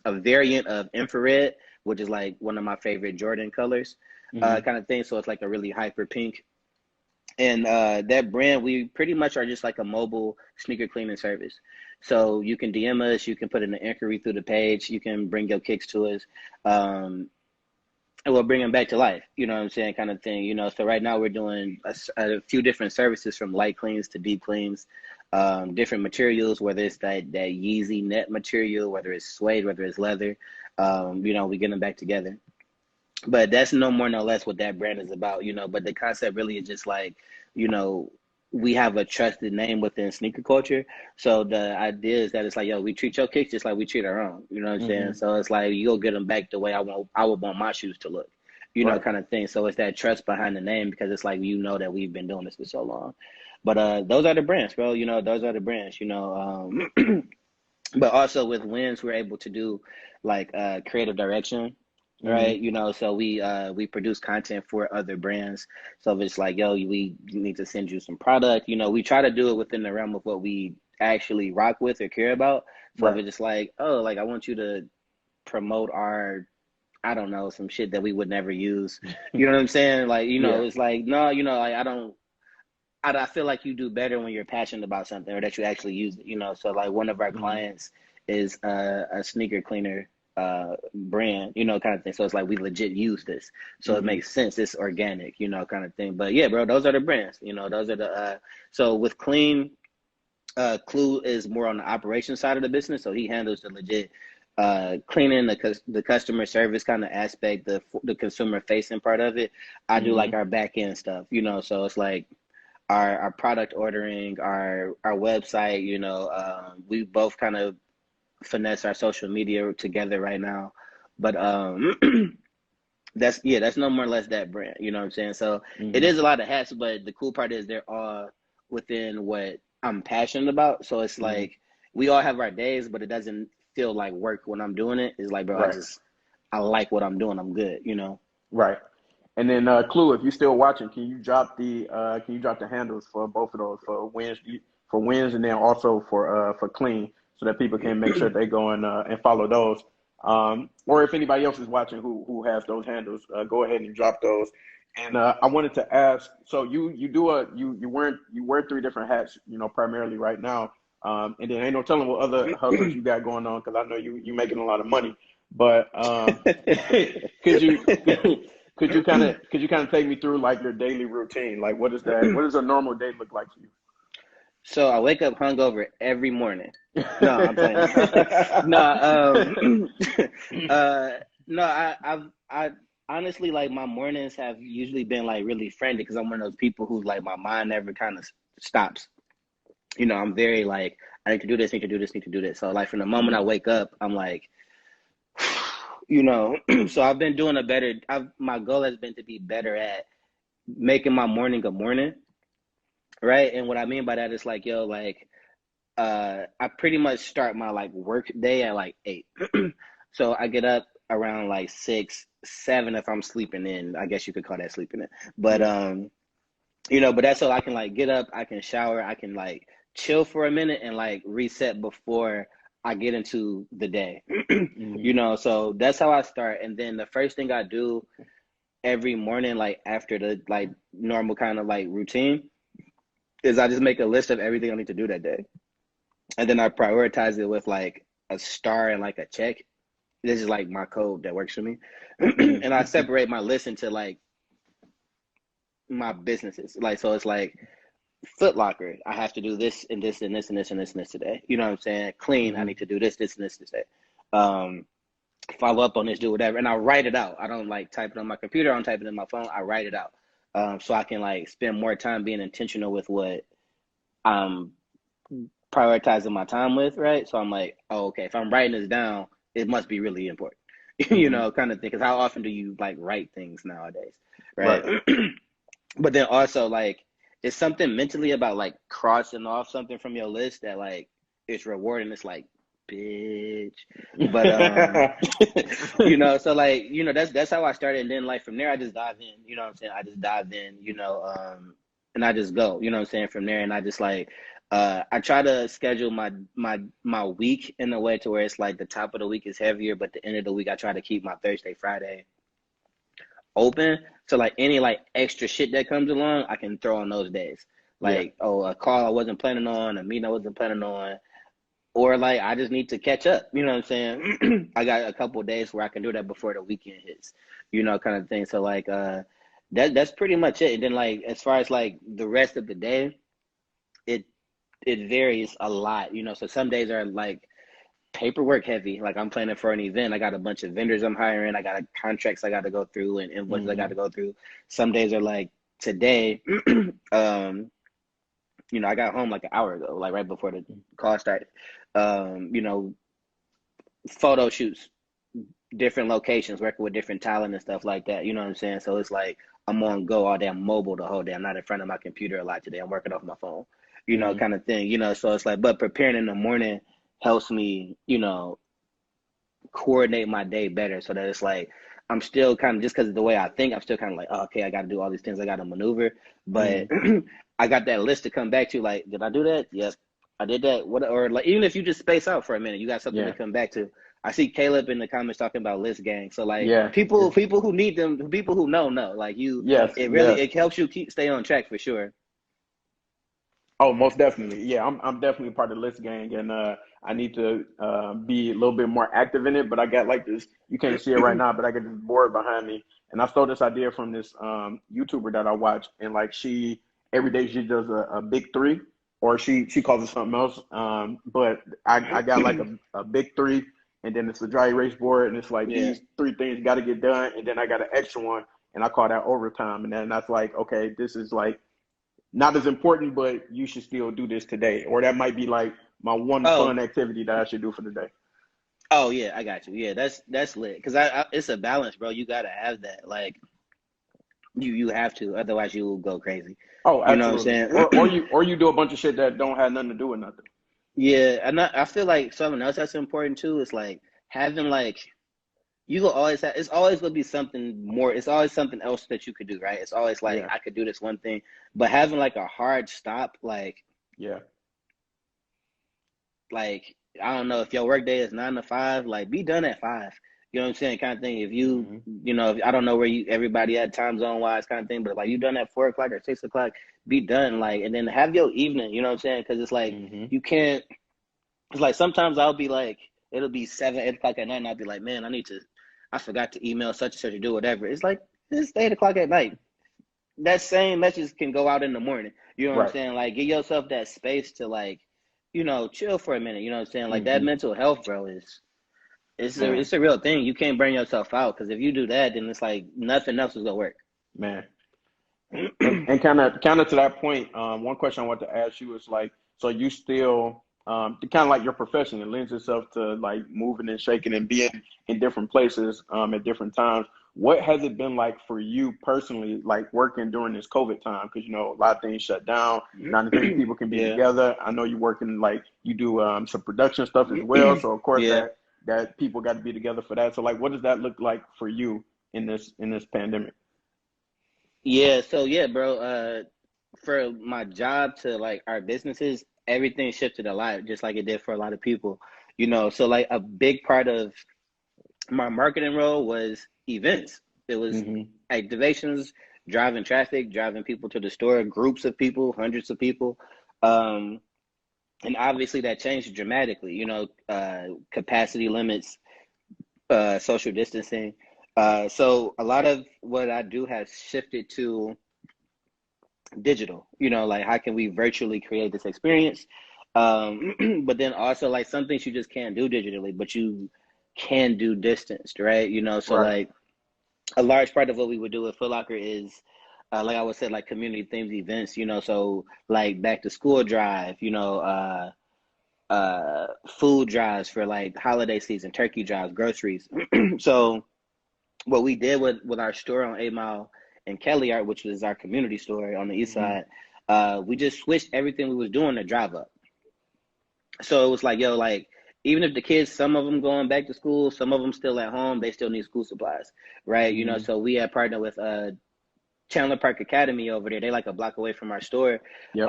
variant of infrared, which is like one of my favorite Jordan colors, kind of thing. So it's like a really hyper pink. And that brand, we pretty much are just like a mobile sneaker cleaning service. So you can DM us, you can put in an inquiry through the page, you can bring your kicks to us, and we'll bring them back to life, you know what I'm saying, kind of thing. So right now we're doing a few different services, from light cleans to deep cleans, different materials, whether it's that Yeezy net material, whether it's suede, whether it's leather, we get them back together. But that's no more, no less what that brand is about, But the concept really is just like, we have a trusted name within sneaker culture. So the idea is that it's like, yo, we treat your kicks just like we treat our own. You know what I'm saying? So it's like, you go get them back the way I would want my shoes to look, Right. kind of thing. So it's that trust behind the name, because it's like, that we've been doing this for so long. But those are the brands, bro. Those are the brands. But also with wins, we're able to do like creative direction. Right, so we produce content for other brands. So if it's like, yo, we need to send you some product, we try to do it within the realm of what we actually rock with or care about. So if it's just like, oh, like I want you to promote our, I don't know, some shit that we would never use. You know what I'm saying? Like, it's like, no, like I feel like you do better when you're passionate about something, or that you actually use it. So like one of our clients is a sneaker cleaner brand, kind of thing. So it's like, we legit use this, so it makes sense. It's organic, kind of thing. But yeah, bro, those are the brands. Those are the so with Clean, Clue is more on the operation side of the business, so he handles the legit cleaning, the customer service kind of aspect, the consumer facing part of it. I do like our back end stuff, so it's like our product ordering, our website. We both kind of finesse our social media together right now, but that's no more or less that brand. You know what I'm saying? So it is a lot of hats, but the cool part is they're all within what I'm passionate about. So it's like, we all have our days, but it doesn't feel like work when I'm doing it. It's like, bro, I like what I'm doing. I'm good. Right. And then Clue, if you're still watching, can you drop the handles for both of those, for wins, and then also for Clean, so that people can make sure they go and follow those. Or if anybody else is watching who has those handles, go ahead and drop those. And I wanted to ask, so you wear three different hats, primarily right now. And then ain't no telling what other hustles you got going on, because I know you making a lot of money. But could you kind of take me through like your daily routine? Like, what does a normal day look like for you? So I wake up hungover every morning. No, I'm playing. No, I honestly, like, my mornings have usually been like really frantic, because I'm one of those people who, like, my mind never kind of stops. I'm very like, I need to do this, need to do this, need to do this. So like, from the moment I wake up, I'm like, so I've been doing my goal has been to be better at making my morning a morning. Right. And what I mean by that is like, yo, like, I pretty much start my like work day at like 8. So I get up around like 6, 7 if I'm sleeping in. I guess you could call that sleeping in. But but that's so I can like get up, I can shower, I can like chill for a minute and like reset before I get into the day. Mm-hmm. So that's how I start. And then the first thing I do every morning, like after the like normal kind of like routine, is I just make a list of everything I need to do that day. And then I prioritize it with like a star and like a check. This is like my code that works for me. And I Mm-hmm. separate my list into like my businesses. Like, so it's like Foot Locker, I have to do this and this and this and this and this and this today. You know what I'm saying? Clean, I Mm-hmm. need to do this, this, and this today. Um, Follow up on this, do whatever. And I write it out. I don't like type it on my computer, I don't type it in my phone. I write it out. So I can like spend more time being intentional with what I'm prioritizing my time with, right? So I'm like, oh, okay, if I'm writing this down, it must be really important, Mm-hmm. kind of thing. Because how often do you like write things nowadays, right? Right. But then also like it's something mentally about like crossing off something from your list that like it's rewarding. It's like, bitch. But so like, that's how I started. And then like from there I just dive in, you know what I'm saying? I just dive in, and I just go, you know what I'm saying, from there. And I just like I try to schedule my week in a way to where it's like the top of the week is heavier, but the end of the week I try to keep my Thursday, Friday open. So like any like extra shit that comes along, I can throw on those days. Yeah. Like, oh, a call I wasn't planning on, a meeting I wasn't planning on, or like I just need to catch up. You know what I'm saying? I got a couple of days where I can do that before the weekend hits, kind of thing. So like that's pretty much it. And then like as far as like the rest of the day, it it varies a lot. So some days are like paperwork heavy. Like I'm planning for an event. I got a bunch of vendors I'm hiring. I got contracts I got to go through and invoices I got Mm-hmm. to go through. Some days are like today. um, I got home like an hour ago, like right before the call started. You know, photo shoots, different locations, working with different talent and stuff like that. You know what I'm saying? So it's like I'm on go all day. I'm mobile the whole day. I'm not in front of my computer a lot today. I'm working off my phone, Mm-hmm. kind of thing. So it's like, but preparing in the morning helps me, coordinate my day better so that it's like I'm still kind of, just because of the way I think, I'm still kind of like, oh, okay, I got to do all these things, I got to maneuver, but Mm-hmm. I got that list to come back to. Like, did I do that? Yes, I did that. What, or like, even if you just space out for a minute, you got something to Yeah. come back to. I see Caleb in the comments talking about list gang. So like Yeah. people who need them, people who know, like Yes. it really, Yes. it helps you stay on track for sure. Oh, most definitely. Yeah, I'm definitely part of the list gang, and I need to be a little bit more active in it. But I got like this. You can't see it right now, but I got this board behind me, and I stole this idea from this YouTuber that I watch, and like she every day she does a big three, or she calls it something else. But I got like a big three, and then it's a dry erase board, and it's like Yeah. these three things got to get done, and then I got an extra one, and I call that overtime, and then that's like, okay, this is like not as important, but you should still do this today. Or that might be like my one Oh, fun activity that I should do for the day. oh yeah, I got you. Yeah, that's lit. Cause it's a balance, bro. You gotta have that. Like you have to, otherwise you will go crazy. Oh, You know what I'm absolutely. saying? Or you do a bunch of shit that don't have nothing to do with nothing. Yeah, and I feel like something else that's important too is like having like you will always have. It's always gonna be something more. It's always something else that you could do, right? It's always like Yeah, I could do this one thing, but having like a hard stop, yeah. like I don't know, if your work day is 9 to 5, like be done at 5. You know what I'm saying, kind of thing. If you, Hmm. if, I don't know where you everybody at time zone wise, kind of thing, but like you done at 4 o'clock or 6 o'clock, be done. Like, and then have your evening. You know what I'm saying? Because it's like Hmm. you can't. It's like sometimes I'll be like, it'll be 7, 8 o'clock at night, and I'll be like, man, I forgot to email such and such or do whatever. It's like it's 8 o'clock at night. That same message can go out in the morning. You know what I'm Right. saying? Like, give yourself that space to like, chill for a minute. You know what I'm saying? Like that Hmm. mental health, bro, is Man, it's a real thing. You can't burn yourself out because if you do that, then it's like nothing else is gonna work. man. And kind of to that point, one question I want to ask you is like, so you still kind of like your profession, it lends itself to like moving and shaking and being in different places at different times. What has it been like for you personally, like working during this COVID time? Because a lot of things shut down, not as many people can be Yeah. together. I know you're working like you do some production stuff as well, so of course Yeah. that people got to be together for that. So like, what does that look like for you in this pandemic? Yeah. So yeah, bro. for my job to like our businesses, everything shifted a lot, just like it did for a lot of people, you know. So like a big part of my marketing role was events. It was Mm-hmm. activations, driving traffic, driving people to the store, groups of people, hundreds of people. Um, and obviously that changed dramatically, you know, capacity limits, social distancing. So a lot of what I do has shifted to digital, you know, like how can we virtually create this experience? But then also like some things you just can't do digitally, but you can do distanced, right? You know, so Right. like a large part of what we would do at Foot Locker is, like I would say, like community themed events, you know, so like back to school drive, you know, food drives for like holiday season, turkey drives, groceries. So what we did with our store on 8 Mile and Kelly Art, which was our community store on the east Mm-hmm. side, we just switched everything we was doing to drive up. So it was like, yo, like even if the kids, some of them going back to school, some of them still at home, they still need school supplies, right? You know, Mm-hmm. so we had partnered with Chandler Park Academy over there. They like a block away from our store. Yep.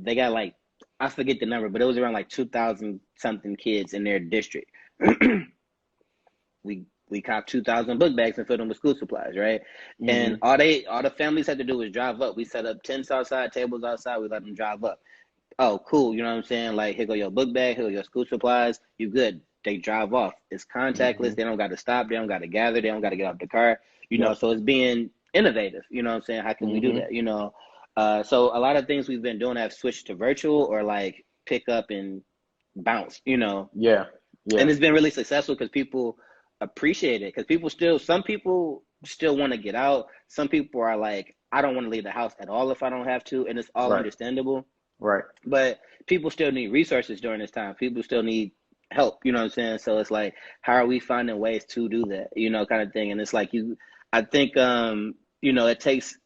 They got like, I forget the number, but it was around like 2,000 something kids in their district. We copped 2,000 book bags and filled them with school supplies, right? And Mm-hmm. all the families had to do was drive up. We set up tents outside, tables outside. We let them drive up. Oh, cool. You know what I'm saying? Like, here go your book bag, here go your school supplies. You good. They drive off. It's Mm-hmm. contactless. They don't got to stop. They don't got to gather. They don't got to get out the car. You know, Yep. so it's being innovative. You know what I'm saying? How can we do Mm-hmm. that? You know, so a lot of things we've been doing have switched to virtual or like pick up and bounce, you know. Yeah. And Yeah. it's been really successful because people appreciate it. Because some people still want to get out. Some people are like, I don't want to leave the house at all if I don't have to. And it's all Right. understandable. Right. But people still need resources during this time. People still need help, you know what I'm saying? So it's like, how are we finding ways to do that, you know, kind of thing. And it's like I think you know, it takes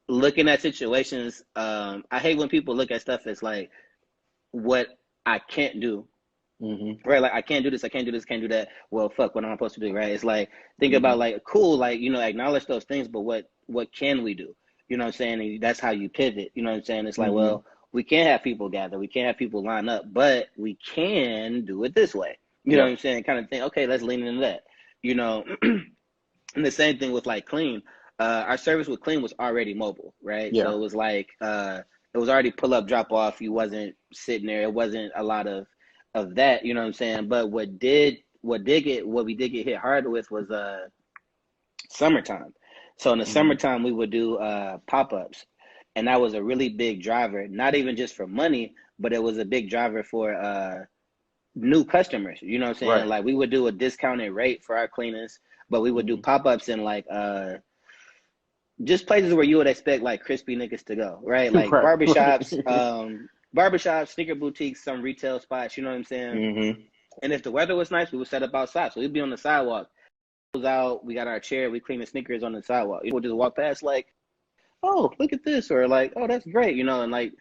looking at situations. I hate when people look at stuff as like what I can't do. Mm-hmm. Right, like I can't do this, I can't do this, can't do that. Well, fuck, what am I supposed to do? Right? It's like think Mm-hmm. about like cool, like you know, acknowledge those things, but what can we do? You know what I'm saying? And that's how you pivot. You know what I'm saying? It's like, Mm-hmm. well, we can't have people gather, we can't have people line up, but we can do it this way. You know what Yep. I'm saying? Kind of thing. Okay, let's lean into that. You know, and the same thing with like Clean. Our service with Clean was already mobile, right? Yeah. So it was like it was already pull up, drop off. You wasn't sitting there. It wasn't a lot of that. You know what I'm saying? But what we did get hit hard with was summertime. So in the Mm-hmm. summertime we would do pop ups, and that was a really big driver. Not even just for money, but it was a big driver for new customers. You know what I'm saying? Right. Like we would do a discounted rate for our cleaners, but we would do Mm-hmm. pop ups in like just places where you would expect like crispy niggas to go, right? Like Right. Right. barbershops, sneaker boutiques, some retail spots. You know what I'm saying? Mm-hmm. And if the weather was nice, we would set up outside. So we'd be on the sidewalk. Out, we got our chair, we clean the sneakers on the sidewalk. You would just walk past like, oh, look at this, or like, oh, that's great, you know, and like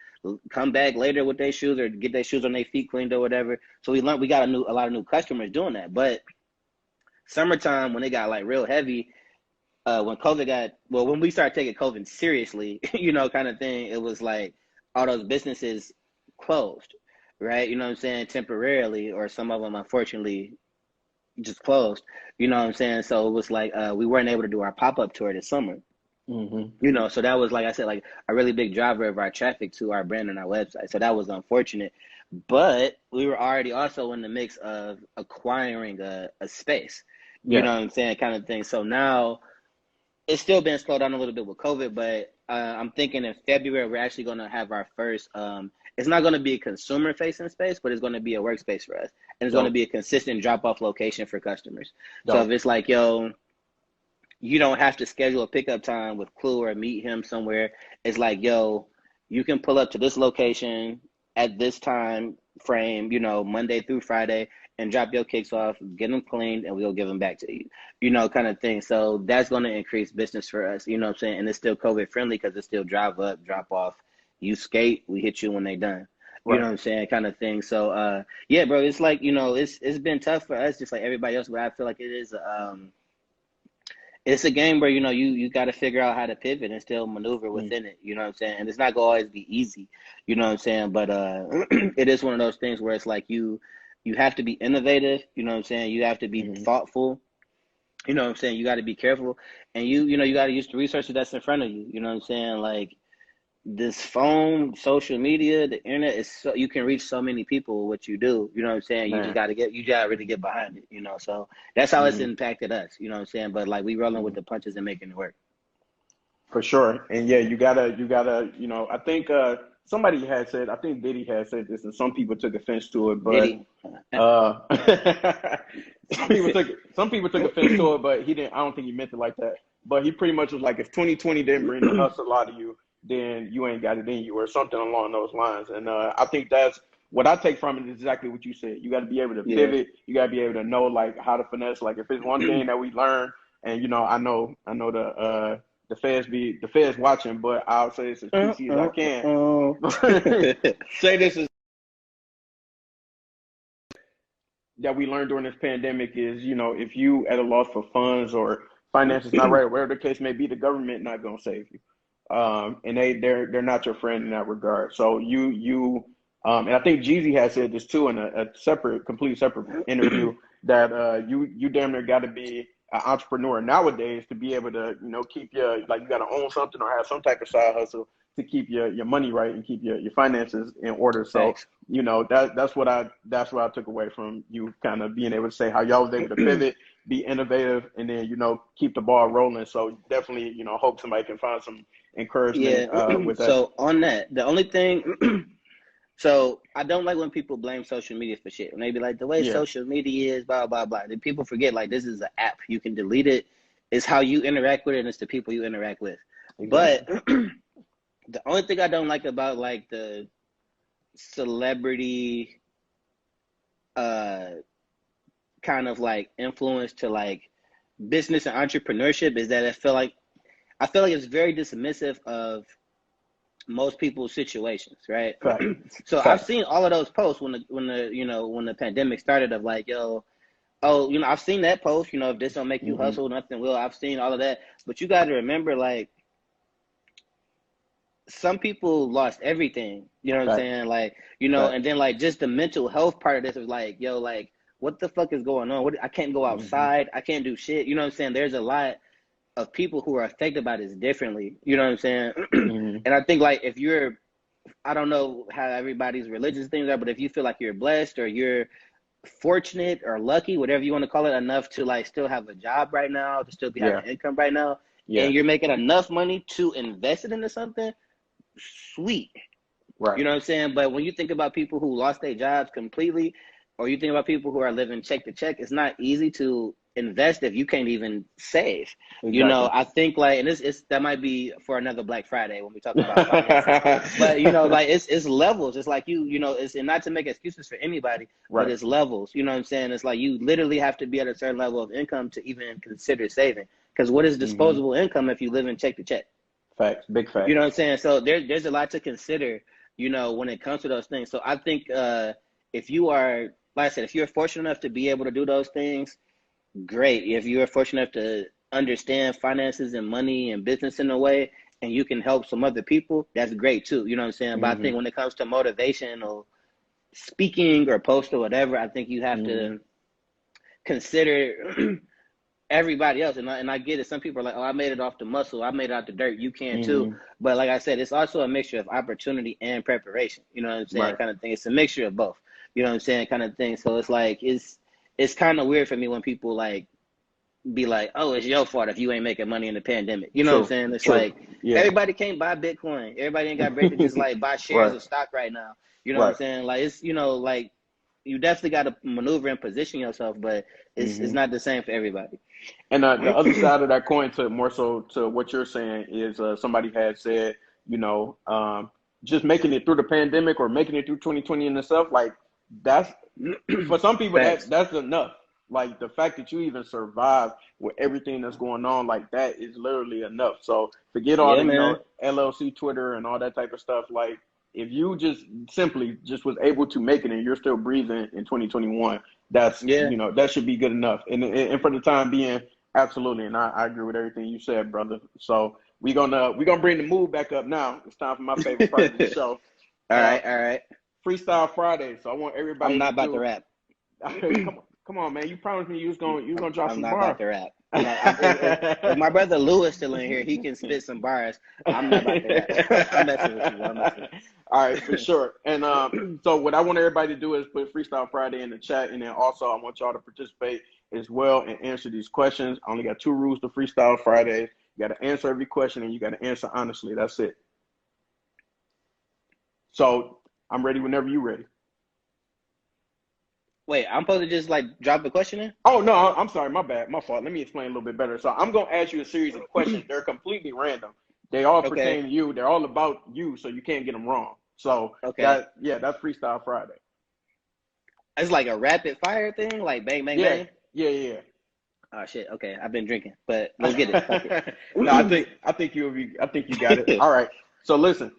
come back later with their shoes or get their shoes on their feet cleaned or whatever. So we got a lot of new customers doing that. But summertime when it got like real heavy, when we started taking COVID seriously, you know, kind of thing, it was like all those businesses closed, right? You know what I'm saying, temporarily, or some of them unfortunately just closed. You know what I'm saying? So it was like we weren't able to do our pop-up tour this summer. Mm-hmm. You know, so that was like I said, like a really big driver of our traffic to our brand and our website. So that was unfortunate. But we were already also in the mix of acquiring a space. You Yeah. know what I'm saying? Kind of thing. So now it's still been slowed down a little bit with COVID, but I'm thinking in February we're actually going to have our first. It's not going to be a consumer facing space, but it's going to be a workspace for us, and it's going to Dope. be a consistent drop off location for customers. So if Dope. it's like, yo, you don't have to schedule a pickup time with Clue or meet him somewhere. It's like, yo, you can pull up to this location at this time frame, you know, Monday through Friday, and drop your kicks off, get them cleaned, and we'll give them back to you, you know, kind of thing. So that's going to increase business for us, you know what I'm saying? And it's still COVID friendly because it's still drive up, drop off. You skate, we hit you when they done. You know Right. what I'm saying, kind of thing. So, yeah, bro, it's like, you know, it's been tough for us, just like everybody else, but I feel like it's a game where, you got to figure out how to pivot and still maneuver Mm, within it. You know what I'm saying? And it's not gonna always be easy. You know what I'm saying? But it is one of those things where it's like you have to be innovative. You know what I'm saying? You have to be mm, thoughtful. You know what I'm saying? You got to be careful, and you got to use the resources that's in front of you. You know what I'm saying? Like this phone, social media, the internet is so you can reach so many people with what you do. You know what I'm saying? man. You gotta really get behind it. So that's how it's Mm, impacted us. You know what I'm saying? But like we rolling with mm. the punches and making it work. For sure. And yeah, you gotta, I think somebody had said, I think Diddy had said this, and some people took offense to it, but Diddy. uh some people took offense to it, but he didn't. I don't think he meant it like that. But he pretty much was like, if 2020 didn't bring the hustle out of you, then you ain't got it in you, or something along those lines. And I think that's what I take from it is exactly what you said. You got to be able to Yeah. pivot. You got to be able to know like how to finesse. Like if it's one thing that we learn, and I know the feds watching, but I'll say this as PC as I can. Say this is that we learned during this pandemic is, if you at a loss for funds or finances not right, or whatever the case may be, the government not gonna save you. And they're not your friend in that regard. So and I think Jeezy has said this too in a completely separate interview that you damn near got to be an entrepreneur nowadays to be able to keep like you got to own something or have some type of side hustle to keep your money right and keep your finances in order. So Facts. that's what I took away from you kind of being able to say how y'all was able to pivot, be innovative, and then keep the ball rolling. So definitely hope somebody can find some encouragement Yeah. with that. So on that, the only thing so I don't like when people blame social media for shit. When they be like, the way Yeah, social media is, blah, blah, blah. Then people forget, like, this is an app. You can delete it. It's how you interact with it, and it's the people you interact with. But exactly. the only thing I don't like about, like, the celebrity uh kind of, like, influence to, like, business and entrepreneurship is that I feel like it's very dismissive of most people's situations, right? Fact. So I've Fact. seen all of those posts when the pandemic started of like, yo, oh, I've seen that post, if this don't make you Hmm. hustle, nothing will. I've seen all of that. But you got to remember, like, some people lost everything, you know what I'm Fact. saying? Like, Fact. and then like just the mental health part of this is like, yo, like, what the fuck is going on? I can't go Hmm. outside. I can't do shit. You know what I'm saying? There's a lot of people who are affected by this differently. You know what I'm saying? Hmm. And I think like if you're I don't know how everybody's religious things are, but if you feel like you're blessed or you're fortunate or lucky, whatever you want to call it, enough to like still have a job right now, to still be Yeah. having income right now, Yeah. and you're making enough money to invest it into something, sweet. Right. You know what I'm saying? But when you think about people who lost their jobs completely, or you think about people who are living check to check, it's not easy to invest if you can't even save. Exactly. I think like, and that might be for another Black Friday when we talk about finances. But like it's levels. It's like it's and not to make excuses for anybody, but Right. it's levels. You know what I'm saying? It's like you literally have to be at a certain level of income to even consider saving. Because what is Hmm. disposable income if you live in check to check? Facts. Big You know facts. what I'm saying? So there's a lot to consider, when it comes to those things. So I think if you are, like I said, if you're fortunate enough to be able to do those things, great. If you're fortunate enough to understand finances and money and business in a way, and you can help some other people, that's great too. You know what I'm saying? But I Hmm. think when it comes to motivation or speaking or post or whatever, I think you have Hmm. to consider everybody else. And I get it. Some people are like, oh, I made it off the muscle. I made it out the dirt. You can too. Hmm. But like I said, it's also a mixture of opportunity and preparation. You know what I'm saying? Right. Kind of thing. It's a mixture of both. You know what I'm saying? Kind of thing. So it's like, it's kind of weird for me when people like be like, oh, it's your fault if you ain't making money in the pandemic. You know what I'm True. saying? It's True. like, Yeah. everybody can't buy Bitcoin. Everybody ain't got bread to just like buy shares Right. of stock right now. You know what I'm Right. saying? Like, it's, like, you definitely got to maneuver and position yourself, but it's Hmm. not the same for everybody. And the other side of that coin, to more so to what you're saying, is somebody had said, you know, um, just making it through the pandemic or making it through 2020 in itself, like that's for some people Facts. that's enough. Like the fact that you even survive with everything that's going on, like that is literally enough. So forget all Yeah, the man. LLC Twitter and all that type of stuff. Like if you just was able to make it and you're still breathing in 2021, that's Yeah. that should be good enough. And for the time being, Absolutely, and I agree with everything you said, brother. So we gonna bring the mood back up now. It's time for my favorite part of the show, All uh, right, all right. Freestyle Friday. So I want I'm everybody to not about to do. rap. Come on, man. You promised me you was gonna drop I'm some not about bars. to rap. If my brother Lewis still in here, he can spit some bars. I'm not about to rap. I'm messing with you. I'm messing with All right, for sure. And so what I want everybody to do is put Freestyle Friday in the chat, and then also I want y'all to participate as well and answer these questions. I only got two rules to Freestyle Fridays. You got to answer every question, and you got to answer honestly. That's it. So I'm ready whenever you're ready. Wait, I'm supposed to just like drop the question in? Oh no, I'm sorry, my bad, my fault. Let me explain a little bit better. So I'm gonna ask you a series of questions. They're completely random. They all Okay, pertain to you. They're all about you, so you can't get them wrong. So okay. that's Freestyle Friday. It's like a rapid fire thing, like bang, bang, Yeah, bang. yeah. Oh shit. Okay, I've been drinking, but let's get it. Fuck No, I think you got it. it. All right. So listen,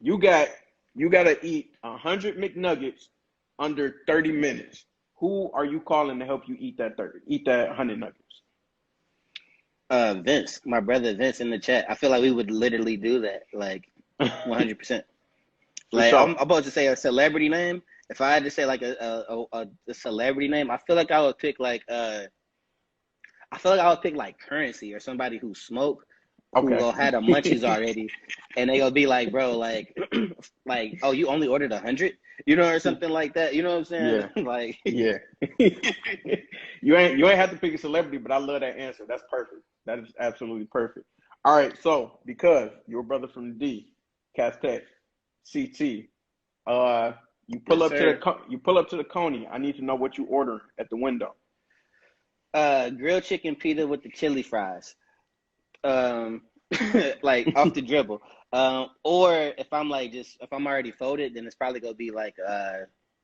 you got you gotta eat 100 McNuggets under 30 minutes. Who are you calling to help you eat that 100 nuggets? Vince, my brother Vince in the chat. I feel like we would literally do that, like 100%. For Like sure. I'm about to say a celebrity name. If I had to say like a celebrity name, I feel like I would pick like Currency or somebody who smoke, who Okay. will had the munchies already, and they'll be like, bro, like, like, oh, you only ordered 100, or something like that. You know what I'm saying? Yeah. Like, Yeah. You ain't have to pick a celebrity, but I love that answer. That's perfect. That is absolutely perfect. All right, so because your brother from the D, Castech, CT, uh, yes, sir. you pull up to the Coney. I need to know what you order at the window. Grilled chicken pita with the chili fries. Um, like off the dribble. Or if I'm already folded, then it's probably gonna be like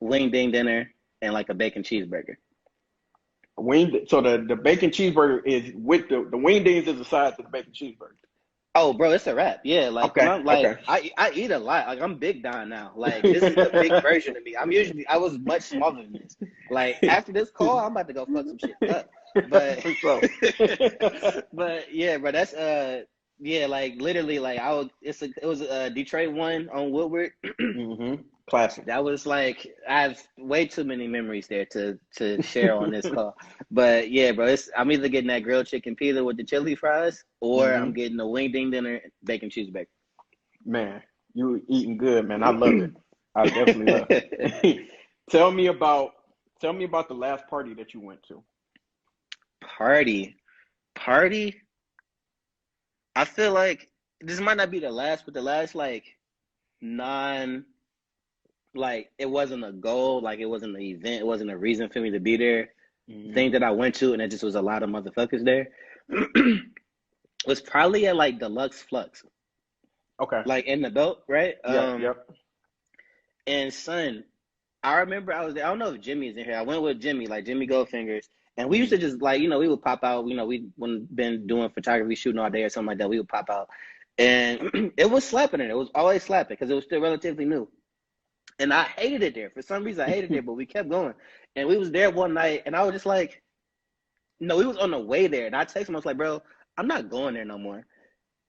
wing ding dinner and like a bacon cheeseburger. So the bacon cheeseburger is with the wing dings is the side to the bacon cheeseburger. Oh, bro, it's a wrap. Yeah, like when Okay, I'm like okay. I eat a lot. Like I'm big Don now. Like this is the big version of me. I was much smaller than this. Like after this call, I'm about to go fuck some shit up. But For sure. but yeah, bro, that's yeah, like literally like it was Detroit one on Woodward. Classic. That was like I have way too many memories there to share on this call. But yeah, bro, I'm either getting that grilled chicken pizza with the chili fries, or I'm getting the wing ding dinner bacon cheeseburger. Man, you eating good, man. I love it. I definitely love it. Tell me about the last party that you went to. Party, party. I feel like this might not be the last, but the last like non like it wasn't a goal, like it wasn't an event, it wasn't a reason for me to be there. Mm-hmm. Thing that I went to, and it just was a lot of motherfuckers there. Was probably at like Deluxe Flux, Okay. like in the belt, right? Yep. And son, I remember I was there. I don't know if Jimmy's in here. I went with Jimmy, like Jimmy Goldfingers, and we used to just like we would pop out. We when been doing photography shooting all day or something like that. We would pop out, and it was slapping in it. It was always slapping because it was still relatively new. And I hated it there. For some reason, I hated it there, but we kept going. And we was there one night, and I was just like, no, we was on the way there. And I texted him, I was like, bro, I'm not going there no more.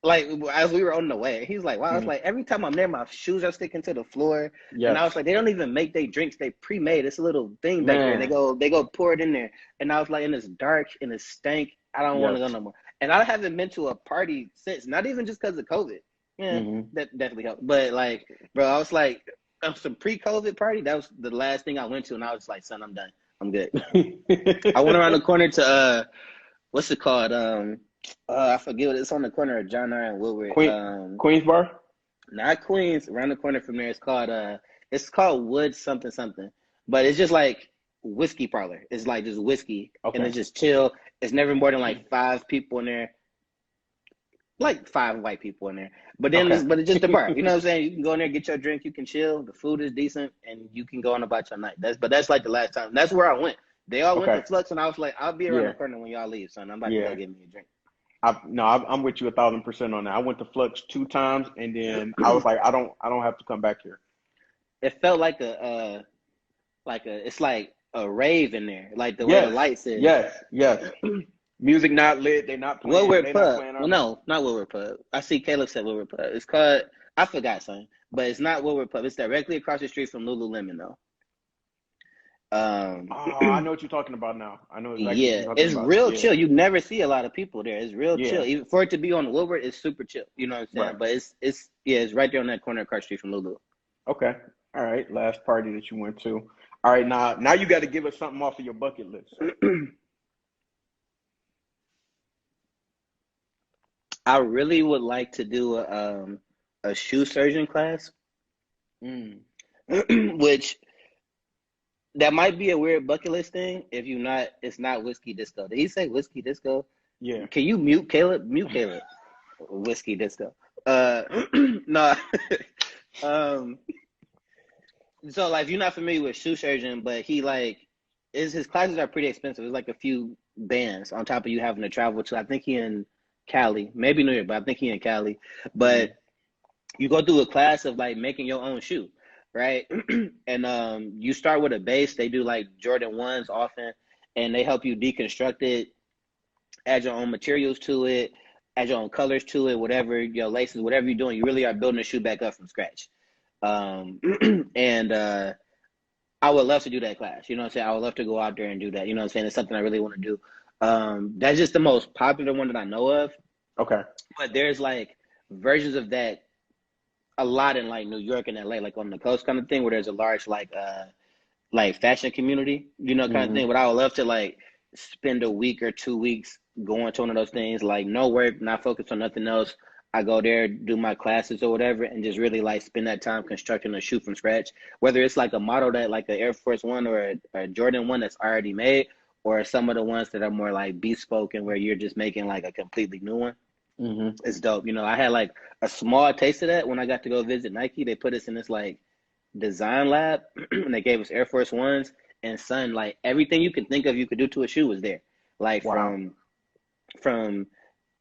Like, as we were on the way. He's like, wow. I was like, every time I'm there, my shoes are sticking to the floor. And I Yes. was like, they don't even make their drinks. They pre-made. It's a little thing back there. Man. They go pour it in there. And I was like, and it's dark and it's stank. I don't want to go Yes. no more. And I haven't been to a party since, not even just because of COVID. Yeah, that definitely helped. But like, bro, I was like, some pre-COVID party. That was the last thing I went to, and I was like, son, I'm done. I'm good. I went around the corner to what's it called? I forget what it's on the corner of John R. and Woodward. Queens Bar? Not Queens. Around the corner from there, it's called Wood something something. But it's just like whiskey parlor. It's like just whiskey, and Okay. it's just chill. It's never more than like 5 people in there. Like 5 white people in there, but then Okay. but it's just a bar. You know what I'm saying? You can go in there, get your drink, you can chill. The food is decent, and you can go on about your night. That's like the last time. That's where I went. They all went to Okay. Flux, and I was like, I'll be around Yeah. the corner when y'all leave, son. I'm about to Yeah. go get me a drink. I'm with you 1,000% on that. I went to Flux 2 times, and then I was like, I don't have to come back here. It felt like it's like a rave in there, like the way the lights is. Yes. Music not lit. They not playing. Woodward They not Pub. playing Well, our music. no, not Woodward Pub. I see Caleb said Woodward Pub. It's called, I forgot something, but it's not Woodward Pub. It's directly across the street from Lululemon, though. Oh, Um, I know what you're talking about now. I know exactly what yeah, you're talking it's about. real Yeah, chill. You never see a lot of people there. It's real chill. yeah, Even for it to be on Woodward, it's super chill. You know what I'm saying? right. But it's yeah, it's right there on that corner across the street from Lulu. Okay. All right. Last party that you went to. All right. Now you got to give us something off of your bucket list. I really would like to do a shoe surgeon class, Mm, which that might be a weird bucket list thing if you not it's not whiskey disco. Did he say whiskey disco? yeah. Can you mute Caleb? Mute Caleb. Whiskey disco. Uh no. um so like if you're not familiar with shoe surgeon, but he like is his classes are pretty expensive. It's like a few bands on top of you having to travel to I think he in Cali, maybe New York, but I think he in Cali. Hmm. But you go through a class of like making your own shoe, right? And you start with a base. They do like Jordan ones often, and they help you deconstruct it, add your own materials to it, add your own colors to it, whatever your laces, whatever you're doing, you really are building a shoe back up from scratch. Um, and I would love to do that class. You know what I'm saying? I would love to go out there and do that. You know what I'm saying? It's something I really want to do. That's just the most popular one that I know of. Okay. But there's like versions of that a lot in like New York and LA, like on the coast kind of thing, where there's a large like fashion community, you know, kind of Hmm. thing. But I would love to like spend a week or 2 weeks going to one of those things, like no work, not focused on nothing else. I go there, do my classes or whatever, and just really like spend that time constructing a shoe from scratch. Whether it's like a model that like an Air Force One or a Jordan one that's already made, or some of the ones that are more like bespoke and where you're just making like a completely new one. Hmm. It's dope. You know, I had like a small taste of that when I got to go visit Nike. They put us in this like design lab and they gave us Air Force Ones and son, like everything you could think of you could do to a shoe was there. Like Wow. from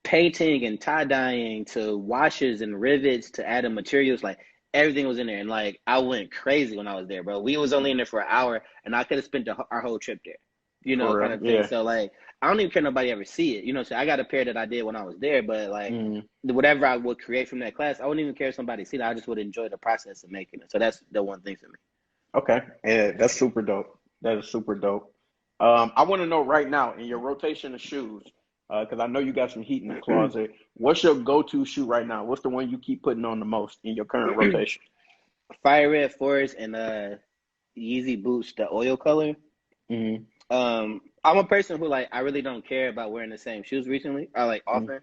painting and tie dyeing to washes and rivets to adding materials, like everything was in there. And like I went crazy when I was there, bro. We was only in there for an hour and I could have spent our whole trip there, you know, For kind real. of thing. Yeah. So like I don't even care nobody ever see it, you know. So I got a pair that I did when I was there, but like Mm. whatever I would create from that class, I wouldn't even care if somebody see that. I just would enjoy the process of making it. So that's the one thing for me. Okay. Yeah, that's super dope. That is super dope. I want to know right now in your rotation of shoes, because I know you got some heat in the closet. What's your go-to shoe right now? What's the one you keep putting on the most in your current rotation? Fire Red Forest and Yeezy boots, the oil color. Hmm. I'm a person who like I really don't care about wearing the same shoes recently. I like often.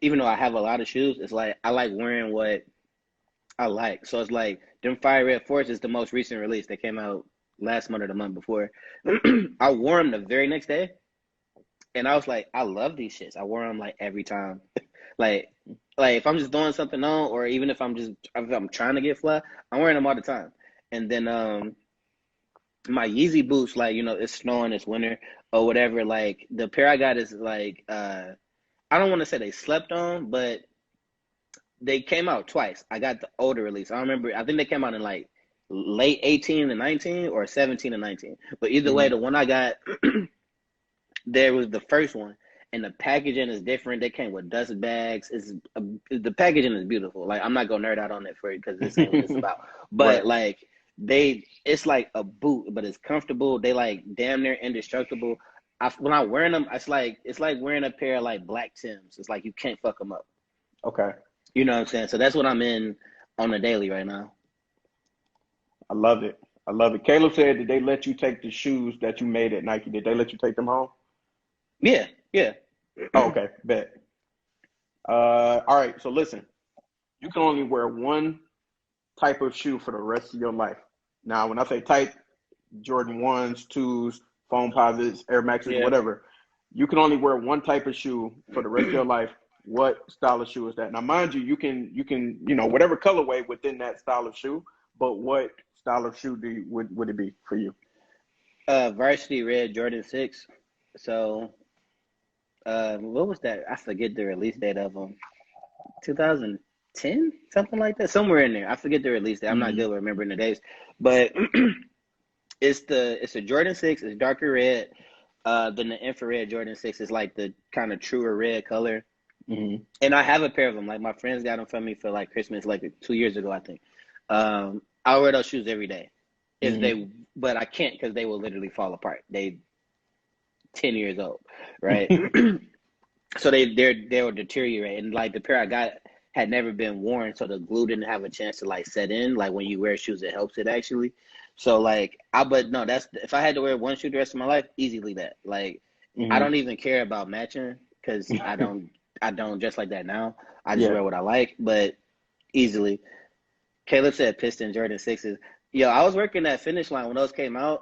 Even though I have a lot of shoes, it's like I like wearing what I like. So it's like them Fire Red Force is the most recent release. They came out last month or the month before. I wore them the very next day, and I was like, I love these shits. I wore them like every time. like, like if I'm just doing something on, or even if I'm trying to get fly, I'm wearing them all the time. And then my Yeezy boots, like you know, it's snowing, it's winter or whatever. Like the pair I got is like I don't want to say they slept on, but they came out twice. I got the older release. I don't remember. I think they came out in like late 18 and 19 or 17 and 19. But either way, Hmm. the one I got there was the first one, and the packaging is different. They came with dust bags. The packaging is beautiful. Like I'm not gonna nerd out on it for you because this ain't what it's about. Right. But like it's like a boot, but it's comfortable. They like damn near indestructible. When I wearing them, it's like wearing a pair of like black Tims. It's like you can't fuck them up. Okay. You know what I'm saying? So that's what I'm in on the daily right now. I love it. I love it. Caleb said, did they let you take the shoes that you made at Nike? Did they let you take them home? Yeah, yeah. Oh, okay. Bet. All right. So listen, you can only wear one type of shoe for the rest of your life. Now, when I say type, Jordan 1s, 2s, foam posits, Air Maxes, Yeah. whatever, you can only wear one type of shoe for the rest of your life. What style of shoe is that? Now, mind you, you can whatever colorway within that style of shoe, but what style of shoe would it be for you? Varsity Red Jordan 6. So, what was that? I forget the release date of them. 2010, something like that, somewhere in there. I forget the release date. I'm not Hmm. good with remembering the dates, but it's a Jordan 6. It's darker red. Then the infrared Jordan 6 is like the kind of truer red color. Mm-hmm. And I have a pair of them. Like my friends got them from me for like Christmas, like 2 years ago, I think. I wear those shoes every day. If Mm-hmm. they, but I can't because they will literally fall apart. They 10 years old, right? So they will deteriorate. And like the pair I got had never been worn, so the glue didn't have a chance to like set in. Like when you wear shoes, it helps it actually. So like but no, that's if I had to wear one shoe the rest of my life, easily that. Like I Mm-hmm. don't even care about matching because I don't dress like that now. I just Yeah. wear what I like, but easily. Caleb said Piston Jordan 6s. Yo, I was working at Finish Line when those came out,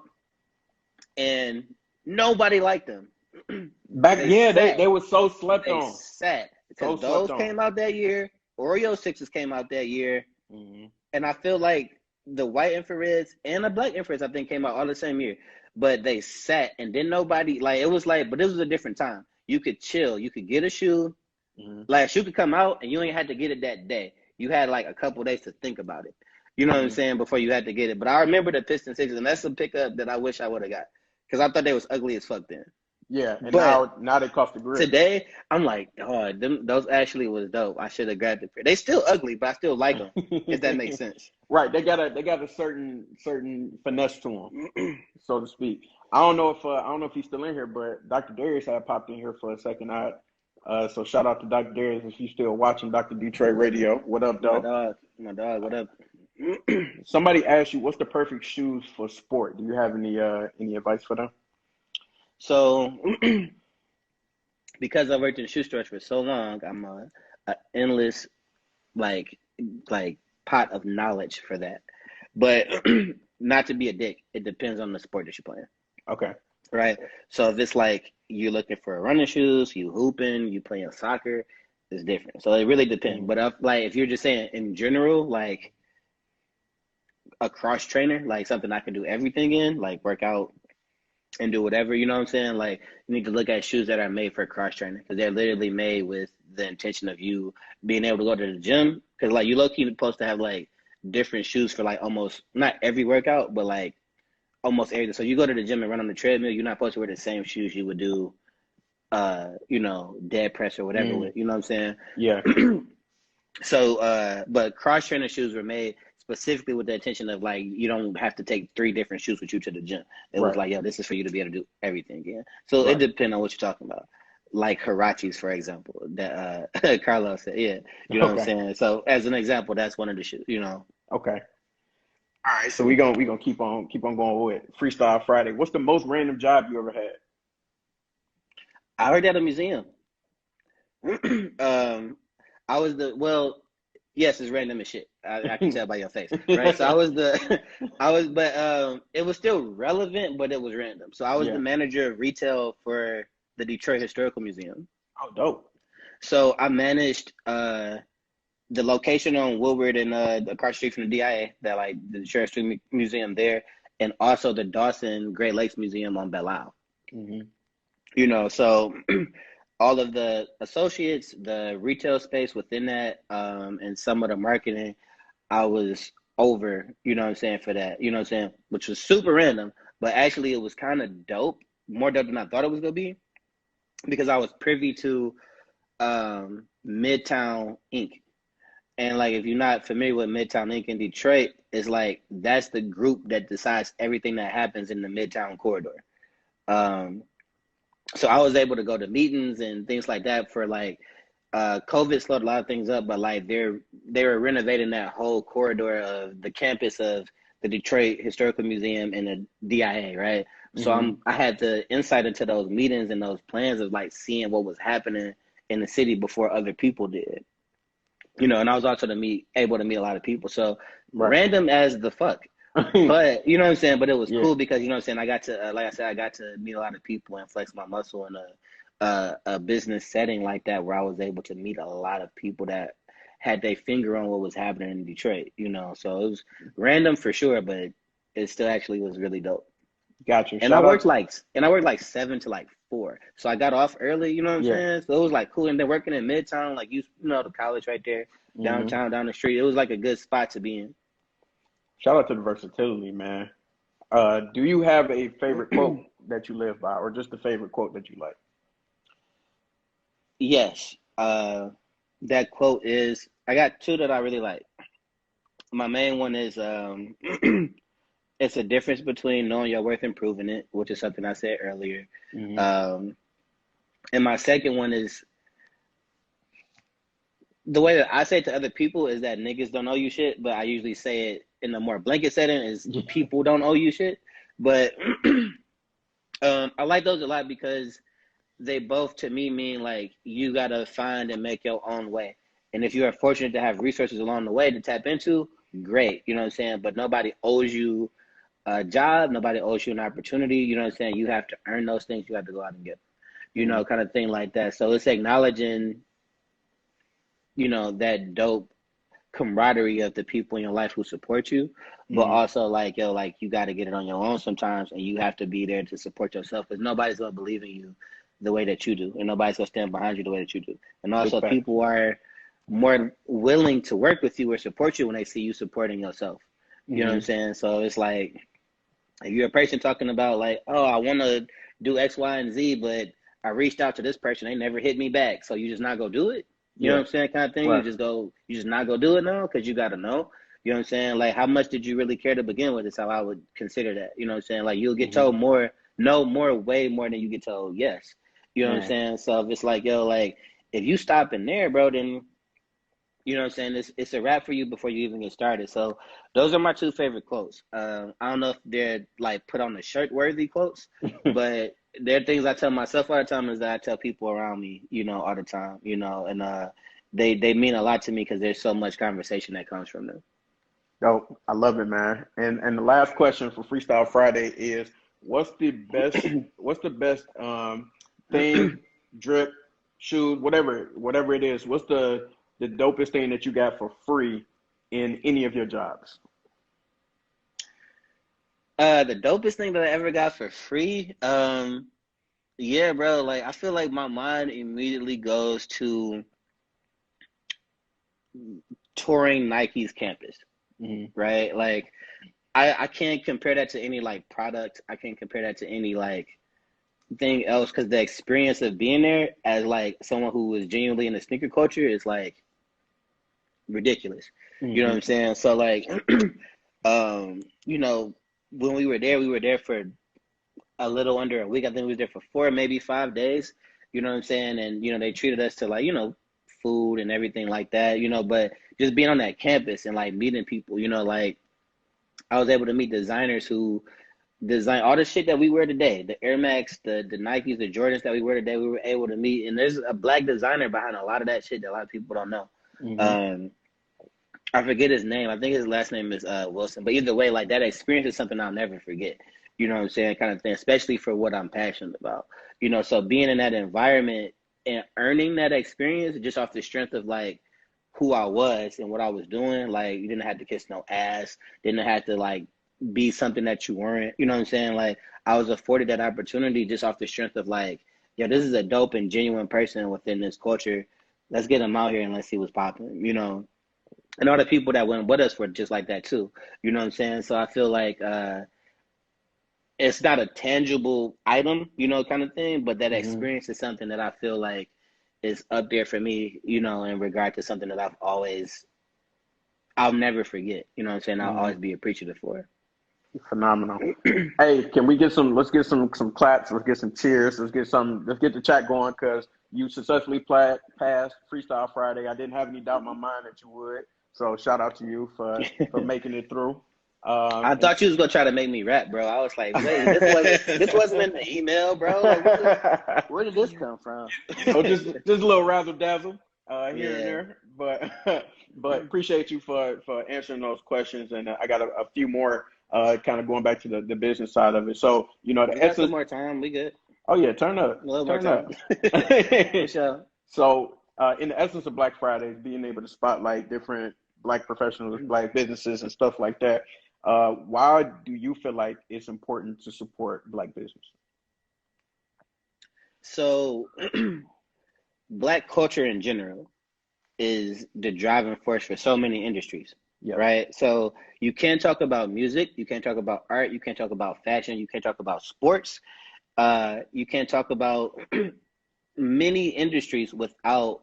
and nobody liked them. Back, They yeah, sat. they were so slept They on. sat because So slept those on. came out that year. Oreo 6s came out that year. Mm-hmm. And I feel like the white infrareds and the black infrareds, I think, came out all the same year. But they sat and then nobody, like, it was like, but this was a different time. You could chill. You could get a shoe. Mm-hmm. Like, a shoe could come out and you ain't had to get it that day. You had like a couple days to think about it. You know what I'm Mm-hmm. saying? Before you had to get it. But I remember the Piston 6s, and that's a pickup that I wish I would have got. Because I thought they was ugly as fuck then. Yeah, and But now they cost the grip. today, I'm like, oh, those actually was dope. I should have grabbed it. They still ugly, but I still like them. If that makes sense. Right, they got a certain finesse to them, so to speak. I don't know if he's still in here, but Dr. Darius had popped in here for a second. So shout out to Dr. Darius if you're still watching Dr. Detroit Radio. What up, My though? dog, my dog. What up? Somebody asked you what's the perfect shoes for sport. Do you have any advice for them? So, because I worked in shoe stores for so long, I'm a endless like like pot of knowledge for that. But not to be a dick, it depends on the sport that you're playing, Okay. right? So if it's like you're looking for running shoes, you hooping, you playing soccer, it's different. So it really depends. Mm-hmm. But if you're just saying in general, like a cross trainer, like something I can do everything in, like work out and do whatever, you know what I'm saying? Like you need to look at shoes that are made for cross training because they're literally made with the intention of you being able to go to the gym. Because like you low key supposed to have like different shoes for like almost not every workout, but like almost everything. So you go to the gym and run on the treadmill, you're not supposed to wear the same shoes you would do, dead press or whatever Mm, with. You know what I'm yeah. saying? So, but cross trainer shoes were made specifically with the intention of like you don't have to take 3 different shoes with you to the gym. It was Right. like, yo, this is for you to be able to do everything. Yeah. So it Right. depends on what you're talking about. Like Hirachis, for example, that Carlos said, yeah, you know what I'm Okay. saying. So as an example, that's one of the shoes. You know, Okay. All right. So we gonna keep on going with Freestyle Friday. What's the most random job you ever had? I worked at a museum. um, I was yes, it's random as shit. I can tell by your face, right? So I was but it was still relevant, but it was random. So I was the Yeah. manager of retail for the Detroit Historical Museum. Oh, dope. So I managed the location on Woodward and across the street from the DIA, that like the Detroit Historical Museum there, and also the Dawson Great Lakes Museum on Belle Isle. Hmm. So all of the associates, the retail space within that, and some of the marketing, I was over, you know what I'm saying, for that, you know what I'm saying, which was super random, but actually it was kind of dope, more dope than I thought it was going to be, because I was privy to Midtown Inc. And like, if you're not familiar with Midtown Inc. in Detroit, it's like that's the group that decides everything that happens in the Midtown corridor. Um, so I was able to go to meetings and things like that for like COVID slowed a lot of things up, but like they were renovating that whole corridor of the campus of the Detroit Historical Museum and the DIA, right? So Hmm. I had the insight into those meetings and those plans of like seeing what was happening in the city before other people did. And I was also able to meet a lot of people. So Right. random as the fuck. But you know what I'm saying? But it was Yeah. cool because you know what I'm saying, I got to like I said, I got to meet a lot of people and flex my muscle in a business setting like that, where I was able to meet a lot of people that had their finger on what was happening in Detroit. So it was random for sure, but it still actually was really dope. Gotcha. And I Shout worked out. like 7 to like 4. So I got off early, you know what I'm Yeah. saying? So it was like cool. And then working in Midtown, like you know the college right there, Hmm. downtown, down the street. It was like a good spot to be Shout out to the versatility, man. Do you have a favorite quote that you live by, or just a favorite quote that you like? Yes. That quote is, I got two that I really like. My main one is it's a difference between knowing your worth and proving it, which is something I said earlier. Mm-hmm. And my second one is, the way that I say it to other people is that niggas don't owe you shit, but I usually say it in a more blanket setting is people don't owe you shit. But I like those a lot because they both to me mean like you gotta find and make your own way. And if you are fortunate to have resources along the way to tap into, great. You know what I'm saying? But nobody owes you a job, nobody owes you an opportunity. You know what I'm saying? You have to earn those things, you have to go out and get them. You know, kind of thing like that. So it's acknowledging, you know, that dope camaraderie of the people in your life who support you, but also like, yo, like you got to get it on your own sometimes, and you have to be there to support yourself because nobody's gonna believe in you the way that you do, and nobody's gonna stand behind you the way that you do. And also, people are more willing to work with you or support you when they see you supporting yourself. You know what I'm saying? So it's like, if you're a person talking about like, oh, I want to do X, Y, and Z, but I reached out to this person, they never hit me back, so you just not go do it. You know what I'm saying? Kind of thing. Right. You just not go do it now because you got to know. You know what I'm saying? Like, how much did you really care to begin with is how I would consider that. You know what I'm saying? Like, you'll get told more, no more, way more than you get told yes. You know what I'm saying? So if it's like, yo, like, if you stop in there, bro, then, you know what I'm saying? It's a wrap for you before you even get started. So those are my two favorite quotes. I don't know if they're, like, put on the shirt-worthy quotes, but they're things I tell myself all the time, is that I tell people around me, you know, all the time, you know, and they mean a lot to me because there's so much conversation that comes from them. Oh, I love it, man. And the last question for Freestyle Friday is, what's the best thing, drip, shoes, whatever it is, what's the dopest thing that you got for free in any of your jobs? The dopest thing that I ever got for free, yeah, bro, like I feel like my mind immediately goes to touring Nike's campus, right? Like I can't compare that to any like product. I can't compare that to any like thing else because the experience of being there as like someone who was genuinely in the sneaker culture is like ridiculous. You know what I'm saying? So like, you know, when we were there for a little under a week. I think we was there for 4, maybe 5 days. You know what I'm saying? And, you know, they treated us to like, you know, food and everything like that, you know, but just being on that campus and like meeting people, you know, like I was able to meet designers who design all the shit that we wear today, the Air Max, the Nikes, the Jordans that we wear today. We were able to meet, and there's a black designer behind a lot of that shit that a lot of people don't know. I forget his name. I think his last name is Wilson. But either way, like that experience is something I'll never forget. You know what I'm saying? Kind of thing, especially for what I'm passionate about. You know, so being in that environment and earning that experience just off the strength of like who I was and what I was doing, like you didn't have to kiss no ass, didn't have to like be something that you weren't. You know what I'm saying? Like I was afforded that opportunity just off the strength of like, yeah, this is a dope and genuine person within this culture. Let's get him out here and let's see what's popping, you know. And all the people that went with us were just like that too. You know what I'm saying? So I feel like it's not a tangible item, you know, kind of thing, but that experience is something that I feel like is up there for me, you know, in regard to something that I'll never forget. You know what I'm saying? I'll always be appreciative for. Phenomenal. Hey, can we get let's get some claps, let's get some cheers, let's get the chat going, because you successfully passed Freestyle Friday. I didn't have any doubt in my mind that you would. So shout out to you for making it through. I thought you was gonna try to make me rap, bro. I was like, wait, this wasn't in the email, bro. Like, where did this come from? Oh, just a little razzle dazzle here and there, but appreciate you for answering those questions, and I got a few more kind of going back to the business side of it. So you know, we got some more time. We good. Oh yeah, turn up. A little more time. For sure. So in the essence of Black Friday, being able to spotlight different Black professionals, Black businesses, and stuff like that. Why do you feel like it's important to support Black business? So, Black culture in general is the driving force for so many industries, right? So you can't talk about music, you can't talk about art, you can't talk about fashion, you can't talk about sports, You can't talk about many industries without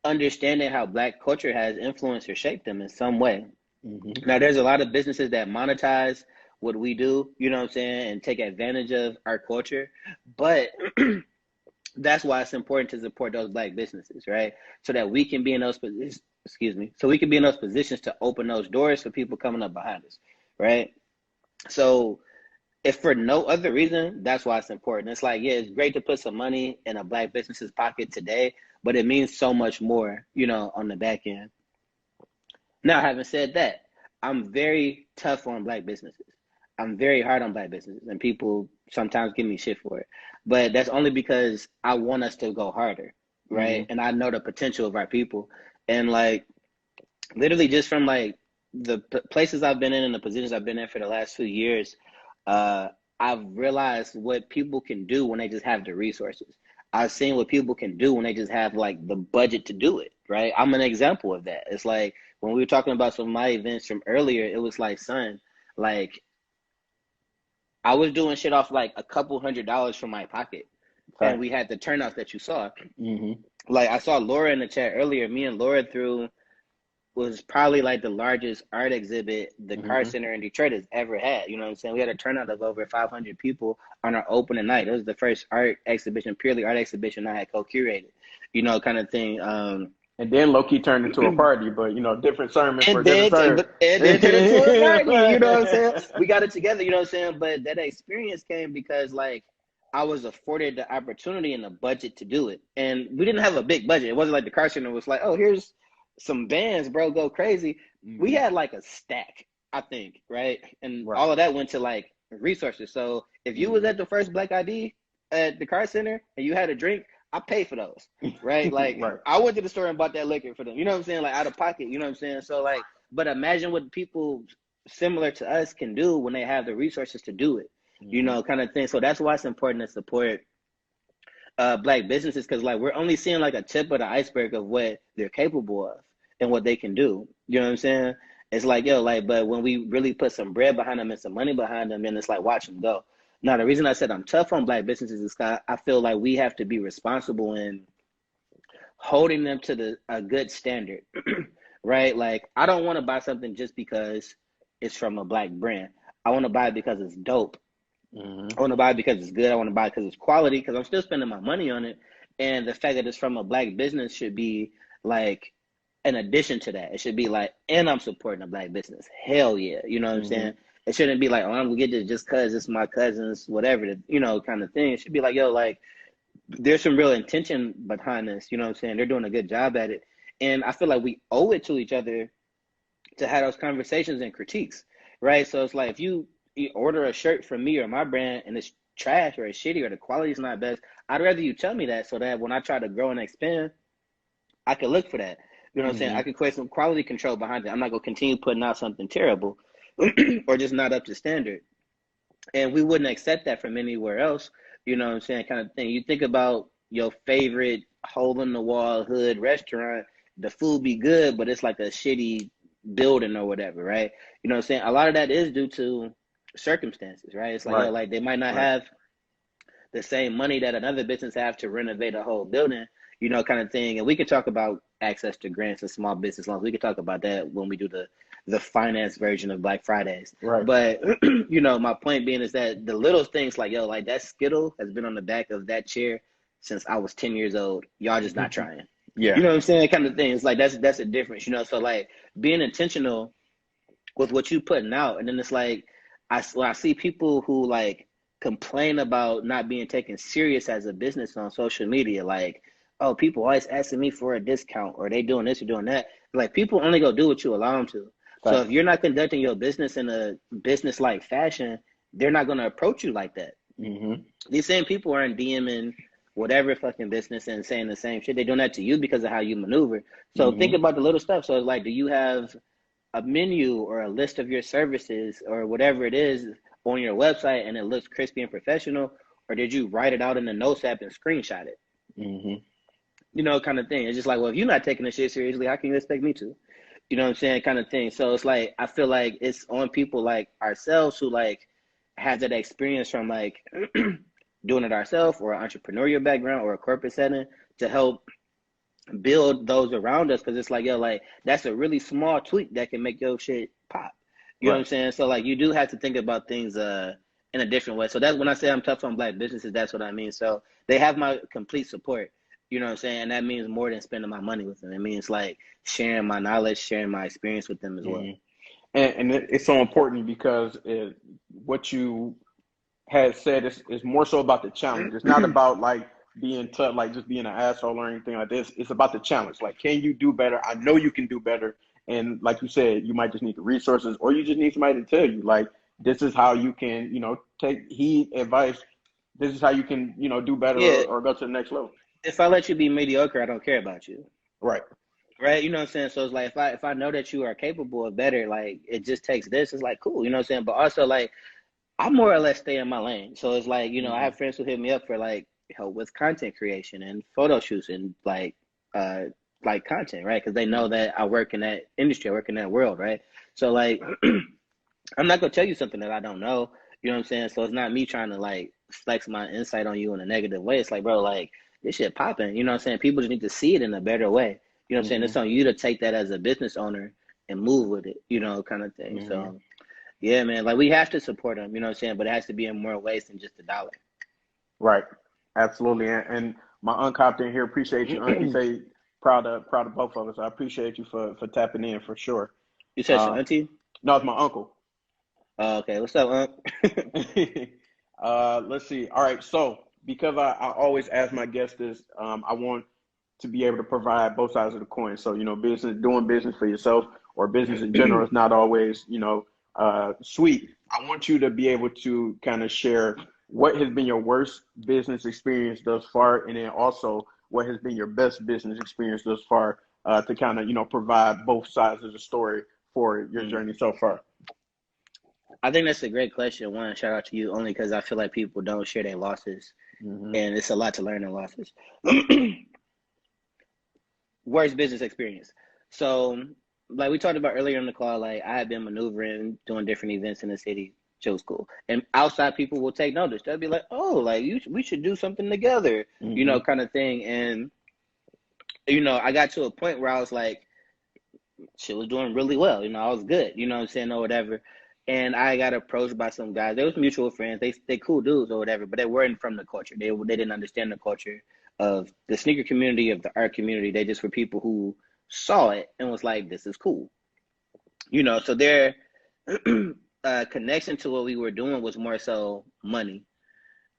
understanding how Black culture has influenced or shaped them in some way. Mm-hmm. Now, there's a lot of businesses that monetize what we do, you know what I'm saying, and take advantage of our culture. But that's why it's important to support those Black businesses, right? So that we can be in those positions, excuse me, so we can be in those positions to open those doors for people coming up behind us, right? So if for no other reason, that's why it's important. It's like, yeah, it's great to put some money in a Black business's pocket today, but it means so much more, you know, on the back end. Now, having said that, I'm very tough on Black businesses. I'm very hard on Black businesses, and people sometimes give me shit for it. But that's only because I want us to go harder, right? Mm-hmm. And I know the potential of our people. And like, literally just from like the places I've been in and the positions I've been in for the last few years, uh, I've realized what people can do when they just have the resources. I've seen what people can do when they just have like the budget to do it, right? I'm an example of that. It's like when we were talking about some of my events from earlier, it was like, son, like I was doing shit off like a couple $100s from my pocket. And we Facts. had the turnouts that you saw. Mm-hmm. Like I saw Laura in the chat earlier. Me and Laura threw was probably like the largest art exhibit the Car Mm-hmm. Center in Detroit has ever had. You know what I'm saying? We had a turnout of over 500 people on our opening night. It was the first art exhibition, purely art exhibition I had co-curated, you know, kind of thing. And then low-key turned into a party, but you know, different sermon for a And different then, serve. but and then turn into a party. You know what I'm saying? We got it together. You know what I'm saying? But that experience came because like I was afforded the opportunity and the budget to do it, and we didn't have a big budget. It wasn't like the Car Center was like, oh, here's some bands, bro, go crazy. We Mm-hmm. had like a stack, I think, right? And Right. all of that went to like resources. So if you was Mm-hmm. at the first Black ID at the Car Center and you had a drink, I paid for those, right? Like Right. I went to the store and bought that liquor for them. You know what I'm saying? Like out of pocket. You know what I'm saying? So like, but imagine what people similar to us can do when they have the resources to do it. You Mm-hmm. know, kind of thing. So that's why it's important to support Black businesses because like we're only seeing like a tip of the iceberg of what they're capable of and what they can do. You know what I'm saying? It's like yo, like, but when we really put some bread behind them and some money behind them, then it's like watch them go. Now the reason I said I'm tough on Black businesses is because I feel like we have to be responsible in holding them to a good standard, right? Like I don't want to buy something just because it's from a Black brand. I want to buy it because it's dope. Mm-hmm. I want to buy it because it's good. I want to buy it because it's quality because I'm still spending my money on it. And the fact that it's from a Black business should be like an addition to that. It should be like, and I'm supporting a Black business. Hell yeah. You know what I'm Mm-hmm. saying? It shouldn't be like, oh, I'm gonna get this just because it's my cousin's, whatever, you know, kind of thing. It should be like, yo, like, there's some real intention behind this. You know what I'm saying? They're doing a good job at it. And I feel like we owe it to each other to have those conversations and critiques, right? So it's like if you order a shirt from me or my brand and it's trash or it's shitty or the quality's not best, I'd rather you tell me that so that when I try to grow and expand, I can look for that. You know what I'm saying? Mm-hmm. I can create some quality control behind it. I'm not gonna continue putting out something terrible or just not up to standard. And we wouldn't accept that from anywhere else. You know what I'm saying? Kind of thing. You think about your favorite hole in the wall hood restaurant, the food be good, but it's like a shitty building or whatever, right? You know what I'm saying? A lot of that is due to circumstances, right? It's like, yo, Right. like they might not Right. have the same money that another business have to renovate a whole building, you know, kind of thing. And we could talk about access to grants and small business loans. We could talk about that when we do the finance version of Black Fridays. Right. But you know, my point being is that the little things like yo, like that Skittle has been on the back of that chair since I was 10 years old. Y'all just not trying. Yeah. You know what I'm saying? Kind of thing. It's like that's a difference, you know. So like being intentional with what you putting out, and then it's like I see people who like complain about not being taken serious as a business on social media, like oh people always asking me for a discount or they doing this or doing that. Like people only go do what you allow them to. So if Facts. you're not conducting your business in a business like fashion, they're not going to approach you like that. Mm-hmm. These same people aren't DMing whatever fucking business and saying the same shit. They're doing that to you because of how you maneuver. So think Mm-hmm. about the little stuff. So it's like, do you have a menu or a list of your services or whatever it is on your website and it looks crispy and professional, or did you write it out in the notes app and screenshot it? Mm-hmm. You know, kind of thing. It's just like, well, if you're not taking this shit seriously, how can you expect me to? You know what I'm saying? Kind of thing. So it's like I feel like it's on people like ourselves who like have that experience from like doing it ourselves or an entrepreneurial background or a corporate setting to help build those around us, because it's like, yo, like that's a really small tweak that can make your shit pop. You know what I'm Right. saying? So like you do have to think about things in a different way. So that's when I say I'm tough on black businesses, that's what I mean. So they have my complete support. You know what I'm saying? And that means more than spending my money with them. It means like sharing my knowledge, sharing my experience with them as well. Mhm. And it's so important because what you had said is more so about the challenge. It's not about like being tough, like just being an asshole or anything like this. It's about the challenge. Like, can you do better? I know you can do better. And like you said, you might just need the resources, or you just need somebody to tell you, like, this is how you can, take heed advice. This is how you can, do better, Yeah, or go to the next level. if I let you be mediocre, I don't care about you. Right. Right? You know what I'm saying? So it's like if I know that you are capable of better, like it just takes this, it's like cool, you know what I'm saying? But also like I more or less stay in my lane. So it's like, I Hmm. have friends who hit me up for like help with content creation and photo shoots and uh like content, right? Because they know Hmm. that I work in that industry, I work in that world, right? So like I'm not gonna tell you something that I don't know. You know what I'm saying? So it's not me trying to like flex my insight on you in a negative way. It's like, bro, like this shit popping. You know what I'm saying? People just need to see it in a better way. You know what I'm saying? Hmm. It's on you to take that as a business owner and move with it, kind of thing. Hmm. So yeah, man, like we have to support them, you know what I'm saying? But it has to be in more ways than just a dollar. Right. Absolutely. And my unc hopped in here. Appreciate you, Unc. He say proud of both of us. I appreciate you for tapping in for sure. You said your Uh, auntie? no, it's my uncle. Okay, what's up, Unc? Let's see. All right. So because I always ask my guests this, I want to be able to provide both sides of the coin. So, doing business for yourself or business in general is not always, sweet. I want you to be able to kind of share what has been your worst business experience thus far, and then also what has been your best business experience thus far, to kind of, provide both sides of the story for your Mm. journey so far. I think that's a great question. One, shout out to you only because I feel like people don't share their losses, Hmm. and it's a lot to learn in losses. Worst business experience. So, like we talked about earlier in the call, like I have been maneuvering, doing different events in the city. Show school, and outside people will take notice. They'll be like, "Oh, like we should do something together," Hmm. kind of thing. And I got to a point where I was like, she was doing really well. I was good. You know what I'm saying, or whatever. And I got approached by some guys. They was mutual friends. They cool dudes or whatever, but they weren't from the culture. They didn't understand the culture of the sneaker community, of the art community. They just were people who saw it and was like, this is cool. So their connection to what we were doing was more so money.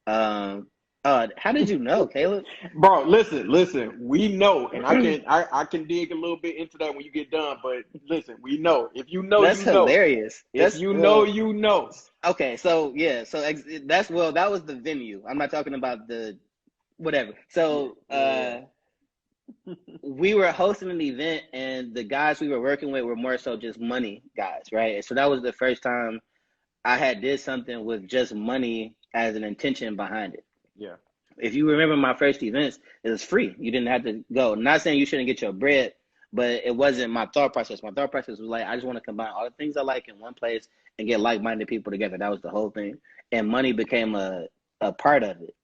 Um, how did you know, Caleb? Bro, listen. We know, and I can dig a little bit into that when you get done. But listen, we know. If you know, That's you know. hilarious. If you know, you know. Okay, so yeah, so that was the venue. I'm not talking about the whatever. Yeah, So yeah. we were hosting an event, and the guys we were working with were more so just money guys, right? And so that was the first time I had did something with just money as an intention behind it. Yeah. If you remember my first events, it was free. You didn't have to go. I'm not saying you shouldn't get your bread, but it wasn't my thought process. My thought process was like, I just want to combine all the things I like in one place and get like-minded people together. That was the whole thing. And money became a part of it.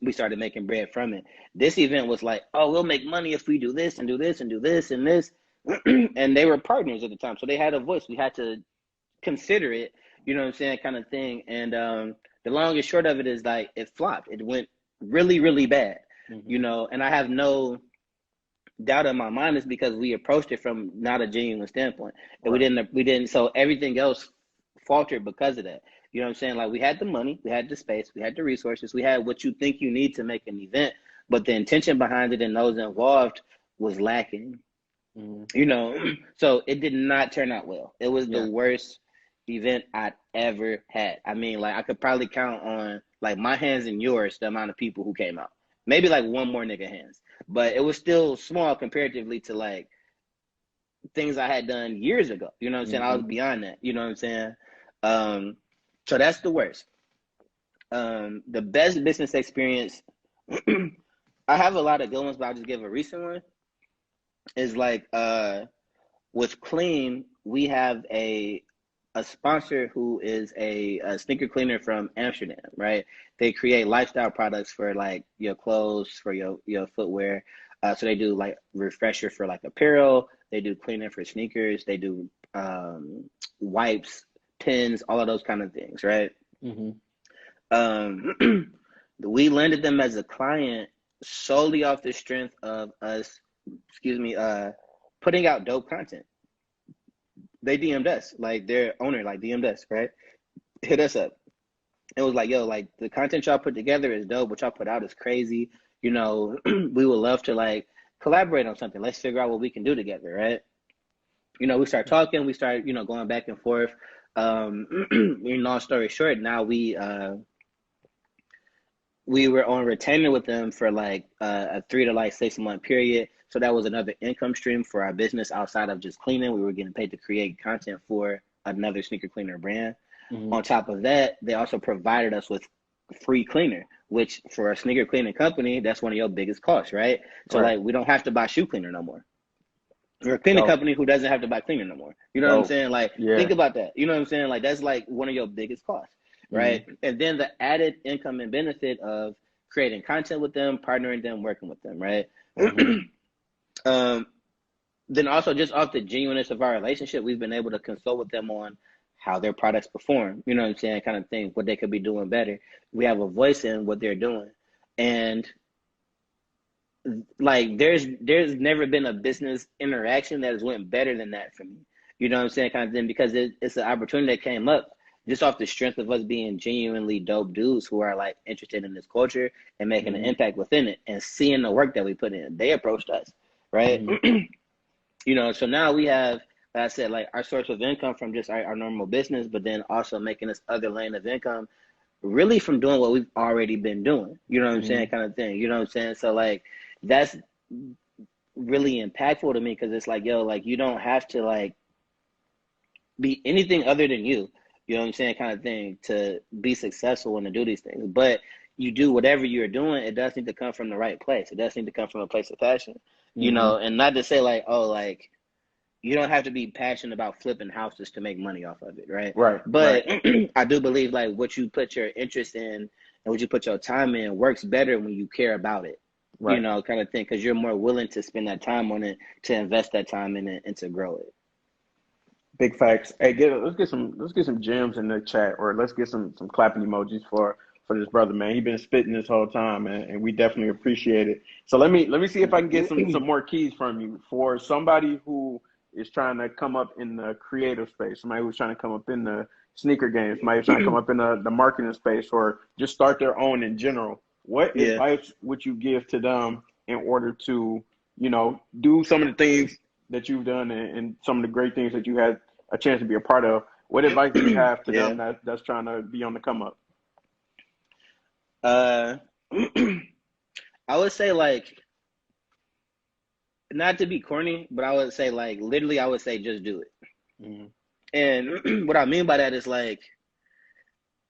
We started making bread from it. This event was like, oh, we'll make money if we do this and do this and do this and this. And they were partners at the time. So they had a voice. We had to consider it, you know what I'm saying, kind of thing. And the long and short of it is like it flopped. It went really, really bad, Hmm. and I have no doubt in my mind is because we approached it from not a genuine standpoint. And Right. we didn't so everything else faltered because of that. You know what I'm saying? Like we had the money, we had the space, we had the resources, we had what you think you need to make an event, but the intention behind it and those involved was lacking. Hmm. So it did not turn out well. It was the Yeah. worst event I'd ever had. I mean, like I could probably count on like my hands and yours the amount of people who came out. Maybe like one more nigga hands, but it was still small comparatively to like things I had done years ago. You know what I'm saying? I Hmm. was beyond that. You know what I'm saying? Um, so that's the worst. The best business experience. I have a lot of good ones, but I'll just give a recent one. Is like with Clean, we have a a sponsor who is a sneaker cleaner from Amsterdam, right? They create lifestyle products for like your clothes, for your footwear. So they do like refresher for like apparel. They do cleaning for sneakers. They do wipes, pins, all of those kind of things, right? Mm-hmm. We landed them as a client solely off the strength of us, putting out dope content. They DM'd us, like their owner, like DM'd us, right? Hit us up. It was like, yo, like the content y'all put together is dope. What y'all put out is crazy. You know, we would love to like collaborate on something. Let's figure out what we can do together, right? You know, we start talking, we start, going back and forth. Long story short, now we were on retainer with them for like a 3 to like 6 month period. So that was another income stream for our business outside of just cleaning. We were getting paid to create content for another sneaker cleaner brand. Mm-hmm. On top of that, they also provided us with free cleaner, which for a sneaker cleaning company, that's one of your biggest costs, right? So like we don't have to buy shoe cleaner no more. We're a cleaning company who doesn't have to buy cleaner no more. You know what I'm saying? Like, think about that. You know what I'm saying? Like, that's like one of your biggest costs, right? Mm-hmm. And then the added income and benefit of creating content with them, partnering them, working with them, right? Mm-hmm. Then also just off the genuineness of our relationship, we've been able to consult with them on how their products perform, you know what I'm saying, kind of thing, what they could be doing better. We have a voice in what they're doing. And like there's never been a business interaction that has went better than that for me. You know what I'm saying, kind of thing, because it's an opportunity that came up just off the strength of us being genuinely dope dudes who are like interested in this culture and making an impact within it and seeing the work that we put in. They approached us, right? So now we have, like I said, like our source of income from just our normal business, but then also making this other lane of income really from doing what we've already been doing, you know what I'm saying, kind of thing, you know what I'm saying? So like that's really impactful to me because it's like, yo, like you don't have to like be anything other than you know what I'm saying, kind of thing, to be successful and to do these things. But you do whatever you're doing, it does need to come from the right place. It does need to come from a place of passion, and not to say like, oh, like you don't have to be passionate about flipping houses to make money off of it, right? Right. But I do believe like what you put your interest in and what you put your time in works better when you care about it, kind of thing, because you're more willing to spend that time on it, to invest that time in it, and to grow it. Big facts. Hey, let's get some gems in the chat, or let's get some clapping emojis for this brother, man. He been spitting this whole time, and we definitely appreciate it. So let me see if I can get some more keys from you for somebody who is trying to come up in the creative space, somebody who's trying to come up in the sneaker game, somebody who's trying to come up in the marketing space, or just start their own in general. What advice would you give to them in order to, do some of the things that you've done and some of the great things that you had a chance to be a part of? What advice do you have to them that's trying to be on the come up? I would say, like, not to be corny, but I would say, like, literally, I would say just do it. And what I mean by that is, like,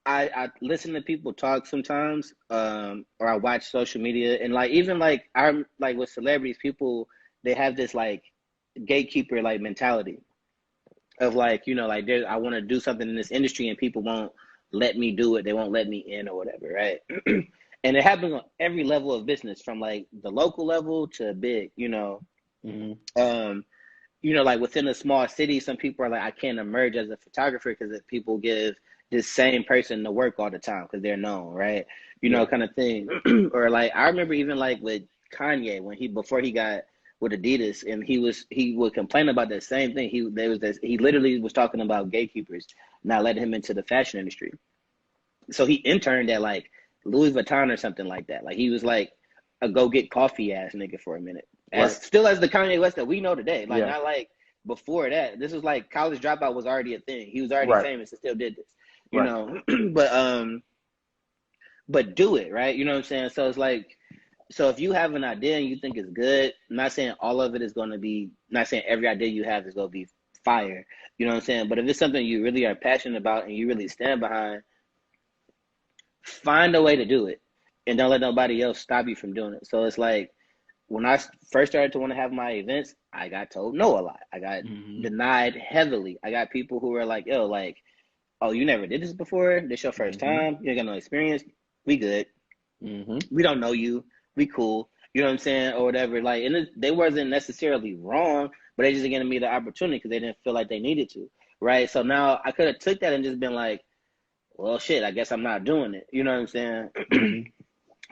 I listen to people talk sometimes, or I watch social media, and like even like I'm like with celebrities, people, they have this like gatekeeper like mentality of like, like I want to do something in this industry and people won't let me do it, they won't let me in or whatever, right? And it happens on every level of business, from like the local level to big, like within a small city, some people are like, I can't emerge as a photographer because if people give this same person the work all the time because they're known, right? Kind of thing. Or like I remember even like with Kanye when before he got with Adidas, and he would complain about that same thing. He literally was talking about gatekeepers not letting him into the fashion industry. So he interned at like Louis Vuitton or something like that. Like he was like a go get coffee ass nigga for a minute. Still as the Kanye West that we know today. Like not like before that. This was like college dropout was already a thing. He was already famous and still did this. But do it, right? You know what I'm saying? So it's like, so if you have an idea and you think it's good, I'm not saying all of it is going to be, not saying every idea you have is going to be fire. You know what I'm saying? But if it's something you really are passionate about and you really stand behind, find a way to do it and don't let nobody else stop you from doing it. So it's like, when I first started to want to have my events, I got told no a lot. I got denied heavily. I got people who were like, yo, like, oh, you never did this before? This your first time? You ain't got no experience? We good. We don't know you. We cool. You know what I'm saying? Or whatever. Like, and they wasn't necessarily wrong, but they just giving me the opportunity because they didn't feel like they needed to. Right? So now I could have took that and just been like, well, shit, I guess I'm not doing it. You know what I'm saying?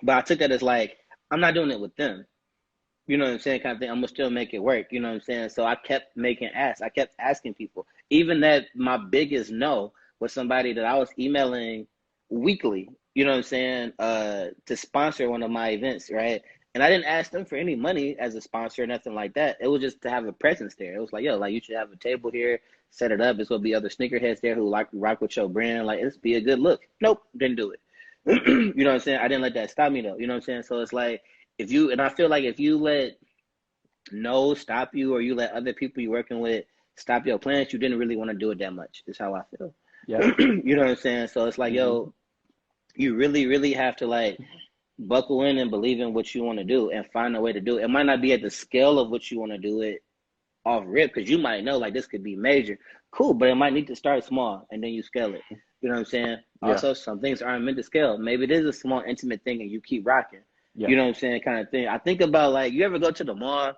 But I took that as like, I'm not doing it with them. You know what I'm saying? Kind of thing. I'm going to still make it work. You know what I'm saying? So I kept making asks. I kept asking people. Even that my biggest no was somebody that I was emailing weekly, you know what I'm saying, to sponsor one of my events, right? And I didn't ask them for any money as a sponsor or nothing like that. It was just to have a presence there. It was like, yo, like you should have a table here, set it up. There's going to be other sneakerheads there who like rock with your brand. Like, it's be a good look. Nope, didn't do it. You know what I'm saying? I didn't let that stop me though. You know what I'm saying? So it's like, and I feel like if you let no stop you, or you let other people you're working with stop your plans, you didn't really want to do it that much, is how I feel. Yeah. You know what I'm saying? So it's like, yo, you really, really have to like buckle in and believe in what you want to do and find a way to do it. It might not be at the scale of what you want to do it off rip, because you might know like this could be major. Cool, but it might need to start small and then you scale it. You know what I'm saying? Yeah. Also, some things aren't meant to scale. Maybe it is a small, intimate thing and you keep rocking. Yeah. You know what I'm saying? Kind of thing. I think about like, you ever go to the mall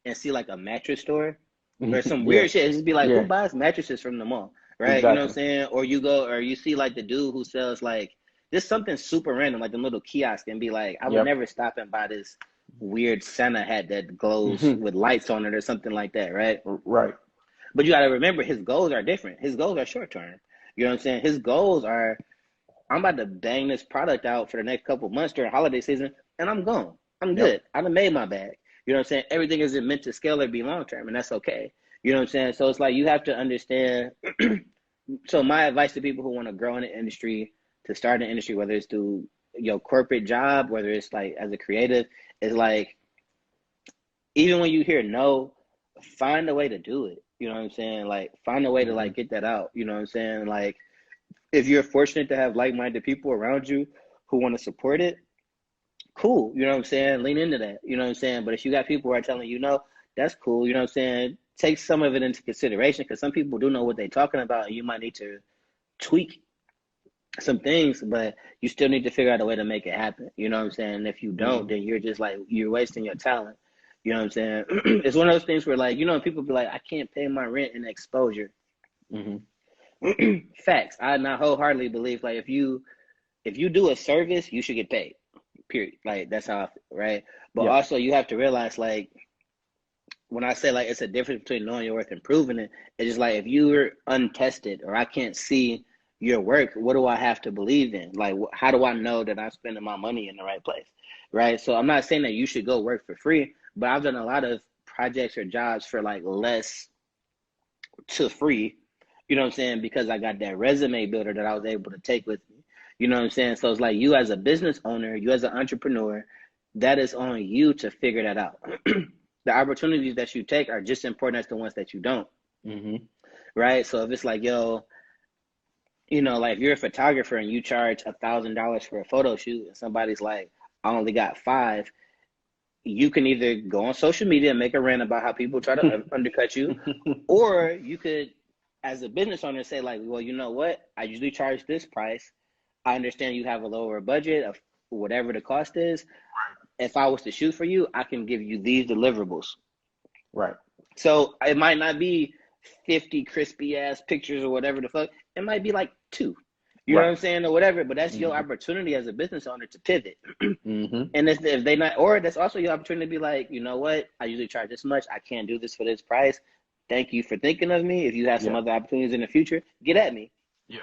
and see like a mattress store or some weird shit? It just be like, who buys mattresses from the mall? Right? Exactly. You know what I'm saying? Or you go, or you see like the dude who sells like just something super random, like the little kiosk, and be like, I would never stop and buy this weird Santa hat that glows with lights on it or something like that, right? Right. But you got to remember, his goals are different. His goals are short term. You know what I'm saying? His goals are, I'm about to bang this product out for the next couple months during holiday season, and I'm gone. I'm good. I done made my bag. You know what I'm saying? Everything isn't meant to scale or be long term, and that's okay. You know what I'm saying? So it's like you have to understand. So my advice to people who want to grow in the industry, to start an industry, whether it's through your corporate job, whether it's like as a creative, is like, even when you hear no, find a way to do it. You know what I'm saying? Like, find a way to like get that out. You know what I'm saying? Like, if you're fortunate to have like-minded people around you who want to support it, cool. You know what I'm saying? Lean into that. You know what I'm saying? But if you got people who are telling you no, that's cool. You know what I'm saying? Take some of it into consideration, because some people do know what they're talking about, and you might need to tweak some things, but you still need to figure out a way to make it happen. You know what I'm saying? And if you don't, then you're just like, you're wasting your talent. You know what I'm saying? It's one of those things where, like, you know, people be like, I can't pay my rent and exposure. Facts. I not wholeheartedly believe, like, if you do a service, you should get paid. Period. Like, that's how I feel, right? But also, you have to realize, like, when I say like it's a difference between knowing your worth and proving it, it's just like, if you're untested or I can't see your work, what do I have to believe in? Like, how do I know that I'm spending my money in the right place, right? So I'm not saying that you should go work for free, but I've done a lot of projects or jobs for like less to free, you know what I'm saying? Because I got that resume builder that I was able to take with me, you know what I'm saying? So it's like, you as a business owner, you as an entrepreneur, that is on you to figure that out. The opportunities that you take are just important as the ones that you don't, right? So if it's like, yo, you know, like if you're a photographer and you charge $1,000 for a photo shoot and somebody's like, I only got 5, you can either go on social media and make a rant about how people try to undercut you, or you could, as a business owner, say like, well, you know what? I usually charge this price. I understand you have a lower budget of whatever the cost is. If I was to shoot for you, I can give you these deliverables. Right. So it might not be 50 crispy ass pictures or whatever the fuck. It might be like 2. You know what I'm saying, or whatever. But that's your opportunity as a business owner to pivot. And if they not, or that's also your opportunity to be like, you know what? I usually charge this much. I can't do this for this price. Thank you for thinking of me. If you have some other opportunities in the future, get at me. Yeah.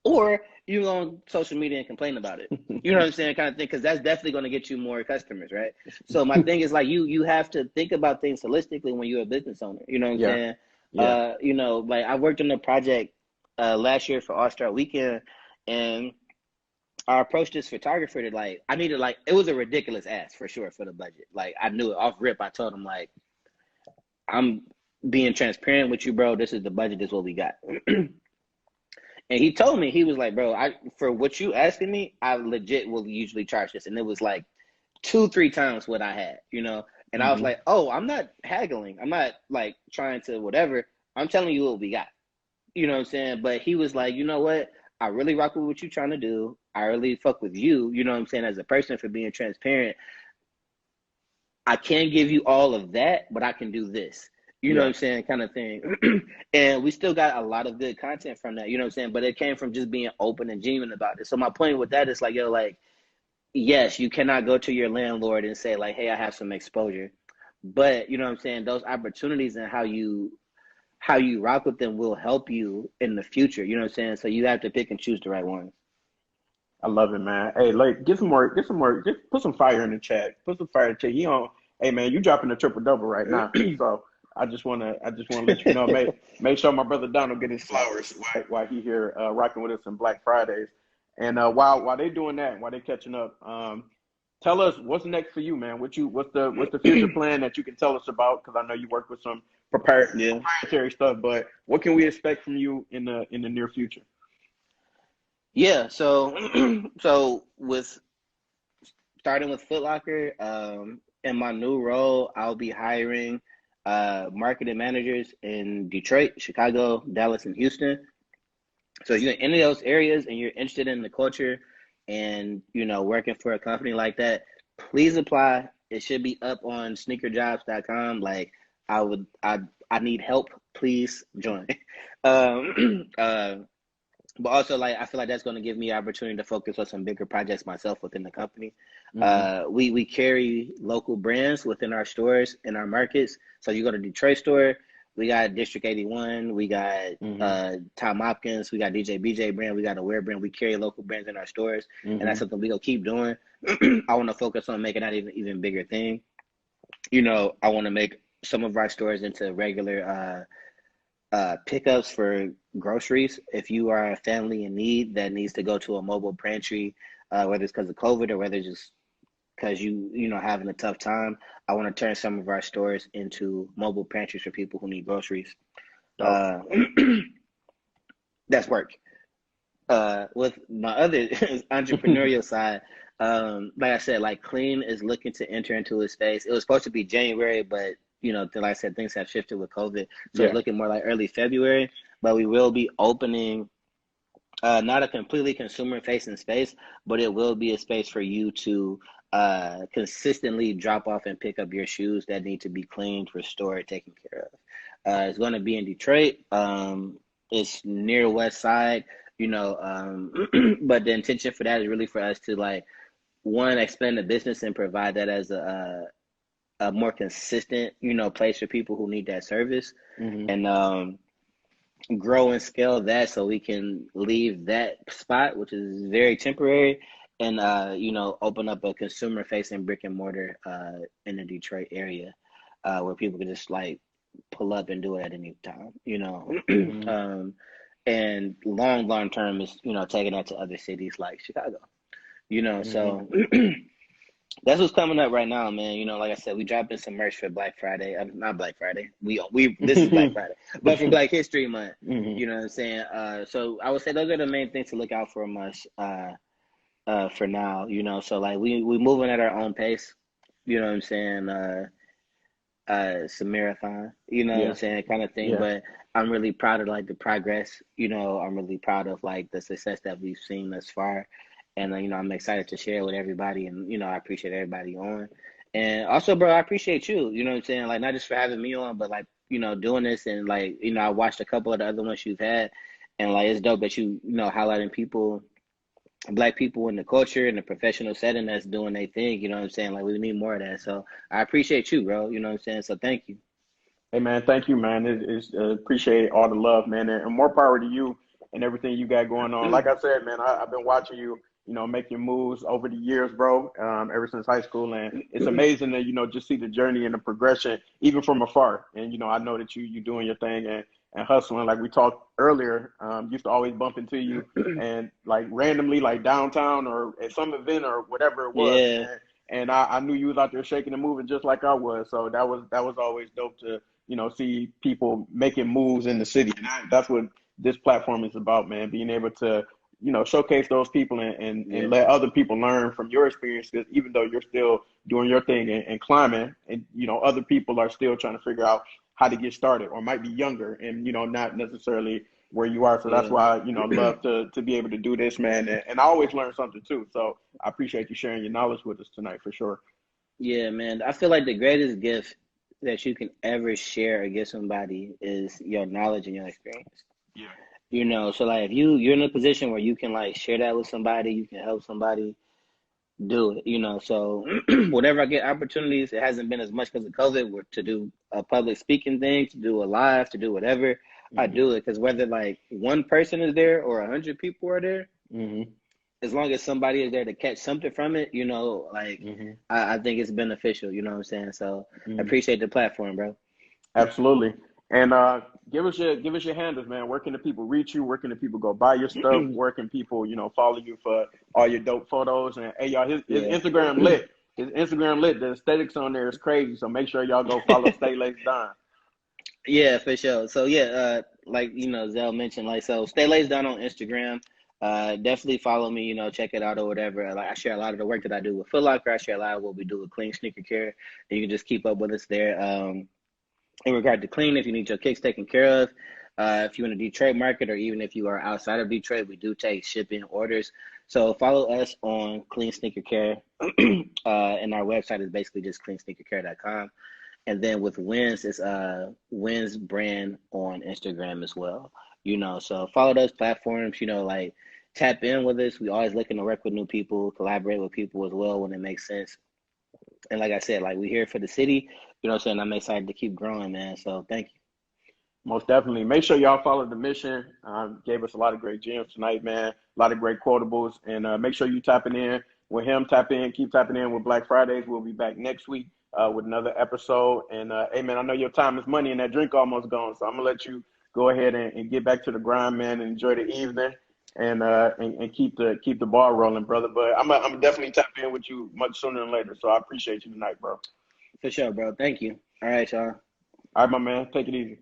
Or you go on social media and complain about it. You know what I'm saying? Kind of thing, because that's definitely going to get you more customers, right? So my thing is like, you have to think about things holistically when you're a business owner. You know what I'm saying? Yeah. You know, like I worked on a project last year for All-Star Weekend, and I approached this photographer to like, I needed like, it was a ridiculous ask for sure for the budget. Like I knew it off rip. I told him like, I'm being transparent with you, bro. This is the budget. This is what we got. And he told me, he was like, bro, for what you asking me, I legit will usually charge this. And it was like 2-3 times what I had, and I was Mm-hmm. like, oh, I'm not haggling, I'm not like trying to whatever, I'm telling you what we got. You know what I'm saying? But he was like, you know what? I really rock with what you're trying to do. I really fuck with you, you know what I'm saying, as a person, for being transparent. I can't give you all of that, but I can do this. You know what Yeah. I'm saying? Kind of thing. And we still got a lot of good content from that, you know what I'm saying? But it came from just being open and genuine about it. So my point with that is like, yo, like, yes, you cannot go to your landlord and say, like, hey, I have some exposure. But you know what I'm saying? Those opportunities and how you rock with them will help you in the future. You know what I'm saying? So you have to pick and choose the right ones. I love it, man. Hey, like, get some more, just put some fire in the chat. Put some fire in the chat. Hey, man, you dropping a triple double right now. So I just wanna let you know. Make sure my brother Donald get his flowers while he here rocking with us on Black Fridays. And while they doing that, while they catching up, tell us what's next for you, man. What's the future plan that you can tell us about? Because I know you work with some Yeah. proprietary stuff, but what can we expect from you in the near future? Yeah. So so with starting with Foot Locker, in my new role, I'll be hiring marketing managers in Detroit, Chicago, Dallas, and Houston. So if you're in any of those areas and you're interested in the culture and working for a company like that, please apply. It should be up on sneakerjobs.com. Like I need help. Please join. Um, uh, but also, like, I feel like that's going to give me opportunity to focus on some bigger projects myself within the company. Hmm. We carry local brands within our stores in our markets. So you go to Detroit store, we got District 81, we got Hmm. Tom Hopkins, we got DJ BJ brand, we got a Wear brand. We carry local brands in our stores, and that's Hmm. something we gonna keep doing. I want to focus on making that even bigger thing. I want to make some of our stores into regular pickups for groceries. If you are a family in need that needs to go to a mobile pantry, whether it's because of COVID or whether it's just because having a tough time, I want to turn some of our stores into mobile pantries for people who need groceries. Dope. Uh, that's work. With my other entrepreneurial side, like I said, like Clean is looking to enter into a space. It was supposed to be January, but like I said, things have shifted with COVID, so it's Yeah. looking more like early February. But we will be opening not a completely consumer facing space, but it will be a space for you to consistently drop off and pick up your shoes that need to be cleaned, restored, taken care of. It's going to be in Detroit. It's near West Side, but the intention for that is really for us to, like, one, expand the business and provide that as a more consistent, place for people who need that service, Hmm. and grow and scale that so we can leave that spot, which is very temporary, and open up a consumer facing brick and mortar in the Detroit area, where people can just like pull up and do it at any time. Hmm. And long term is taking that to other cities like Chicago. Hmm. So that's what's coming up right now, man. Like I said, we dropping some merch for Black Friday. Not Black Friday. We this is Black Friday, but for Black History Month. Hmm. You know what I'm saying? So I would say those are the main things to look out for us. For now. So like we moving at our own pace. You know what I'm saying? It's a marathon. You know what I'm Yeah. saying? Kind of thing. Yeah. But I'm really proud of like the progress. I'm really proud of like the success that we've seen thus far. And I'm excited to share with everybody, and I appreciate everybody on. And also, bro, I appreciate you. You know what I'm saying? Like, not just for having me on, but like doing this, and like I watched a couple of the other ones you've had, and like it's dope that highlighting people, Black people in the culture in the professional setting that's doing their thing. You know what I'm saying? Like, we need more of that. So I appreciate you, bro. You know what I'm saying? So thank you. Hey, man, thank you, man. It's appreciate all the love, man, and more power to you and everything you got going on. Like I said, man, I've been watching you, make your moves over the years, bro. Ever since high school, and it's amazing to just see the journey and the progression, even from afar. And I know that you doing your thing and hustling. Like we talked earlier, used to always bump into you and like randomly, like downtown or at some event or whatever it was, Yeah. man. And I knew you was out there shaking and moving just like I was. So that was always dope to see people making moves in the city. And that's what this platform is about, man. Being able to showcase those people and Yeah. let other people learn from your experience. Because even though you're still doing your thing and climbing, and other people are still trying to figure out how to get started, or might be younger and not necessarily where you are. So that's Yeah. why love to be able to do this, man. And I always learn something too. So I appreciate you sharing your knowledge with us tonight for sure. Yeah, man. I feel like the greatest gift that you can ever share or give somebody is your knowledge and your experience. Yeah. So like if you're in a position where you can like share that with somebody, you can help somebody, do it. So whenever I get opportunities, it hasn't been as much because of COVID, to do a public speaking thing, to do a live, to do whatever, I Hmm. do it because whether like one person is there or 100 people are there, Hmm. as long as somebody is there to catch something from it, like Hmm. I think it's beneficial. You know what I'm saying? So I Hmm. appreciate the platform, bro. Absolutely. And give us your handles, man. Where can the people reach you? Where can the people go buy your stuff? Where can people, follow you for all your dope photos? And hey, y'all, his Yeah. Instagram lit. His Instagram lit. The aesthetics on there is crazy. So make sure y'all go follow Stay Lace Don. Yeah, for sure. So yeah, like Zell mentioned, like so stay lays down on Instagram. Definitely follow me, check it out or whatever. Like I share a lot of the work that I do with Foot Locker. I share a lot of what we do with Clean Sneaker Care. And you can just keep up with us there. In regard to clean, if you need your kicks taken care of, if you're in the Detroit market or even if you are outside of Detroit, we do take shipping orders. So follow us on Clean Sneaker Care. And our website is basically just cleansneakercare.com. And then with Wins, it's Wins brand on Instagram as well. So follow those platforms, like tap in with us. We always looking to work with new people, collaborate with people as well when it makes sense. And like I said, like we here for the city, what I'm saying? I'm excited to keep growing, man. So thank you. Most definitely. Make sure y'all follow the mission. Gave us a lot of great gems tonight, man. A lot of great quotables. And make sure you tapping in with him. Keep tapping in with Black Fridays. We'll be back next week with another episode. And hey, man, I know your time is money and that drink almost gone. So I'm going to let you go ahead and get back to the grind, man, and enjoy the evening and keep the ball rolling, brother. But I'm definitely tap in with you much sooner than later. So I appreciate you tonight, bro. For sure, bro. Thank you. All right, y'all. All right, my man. Take it easy.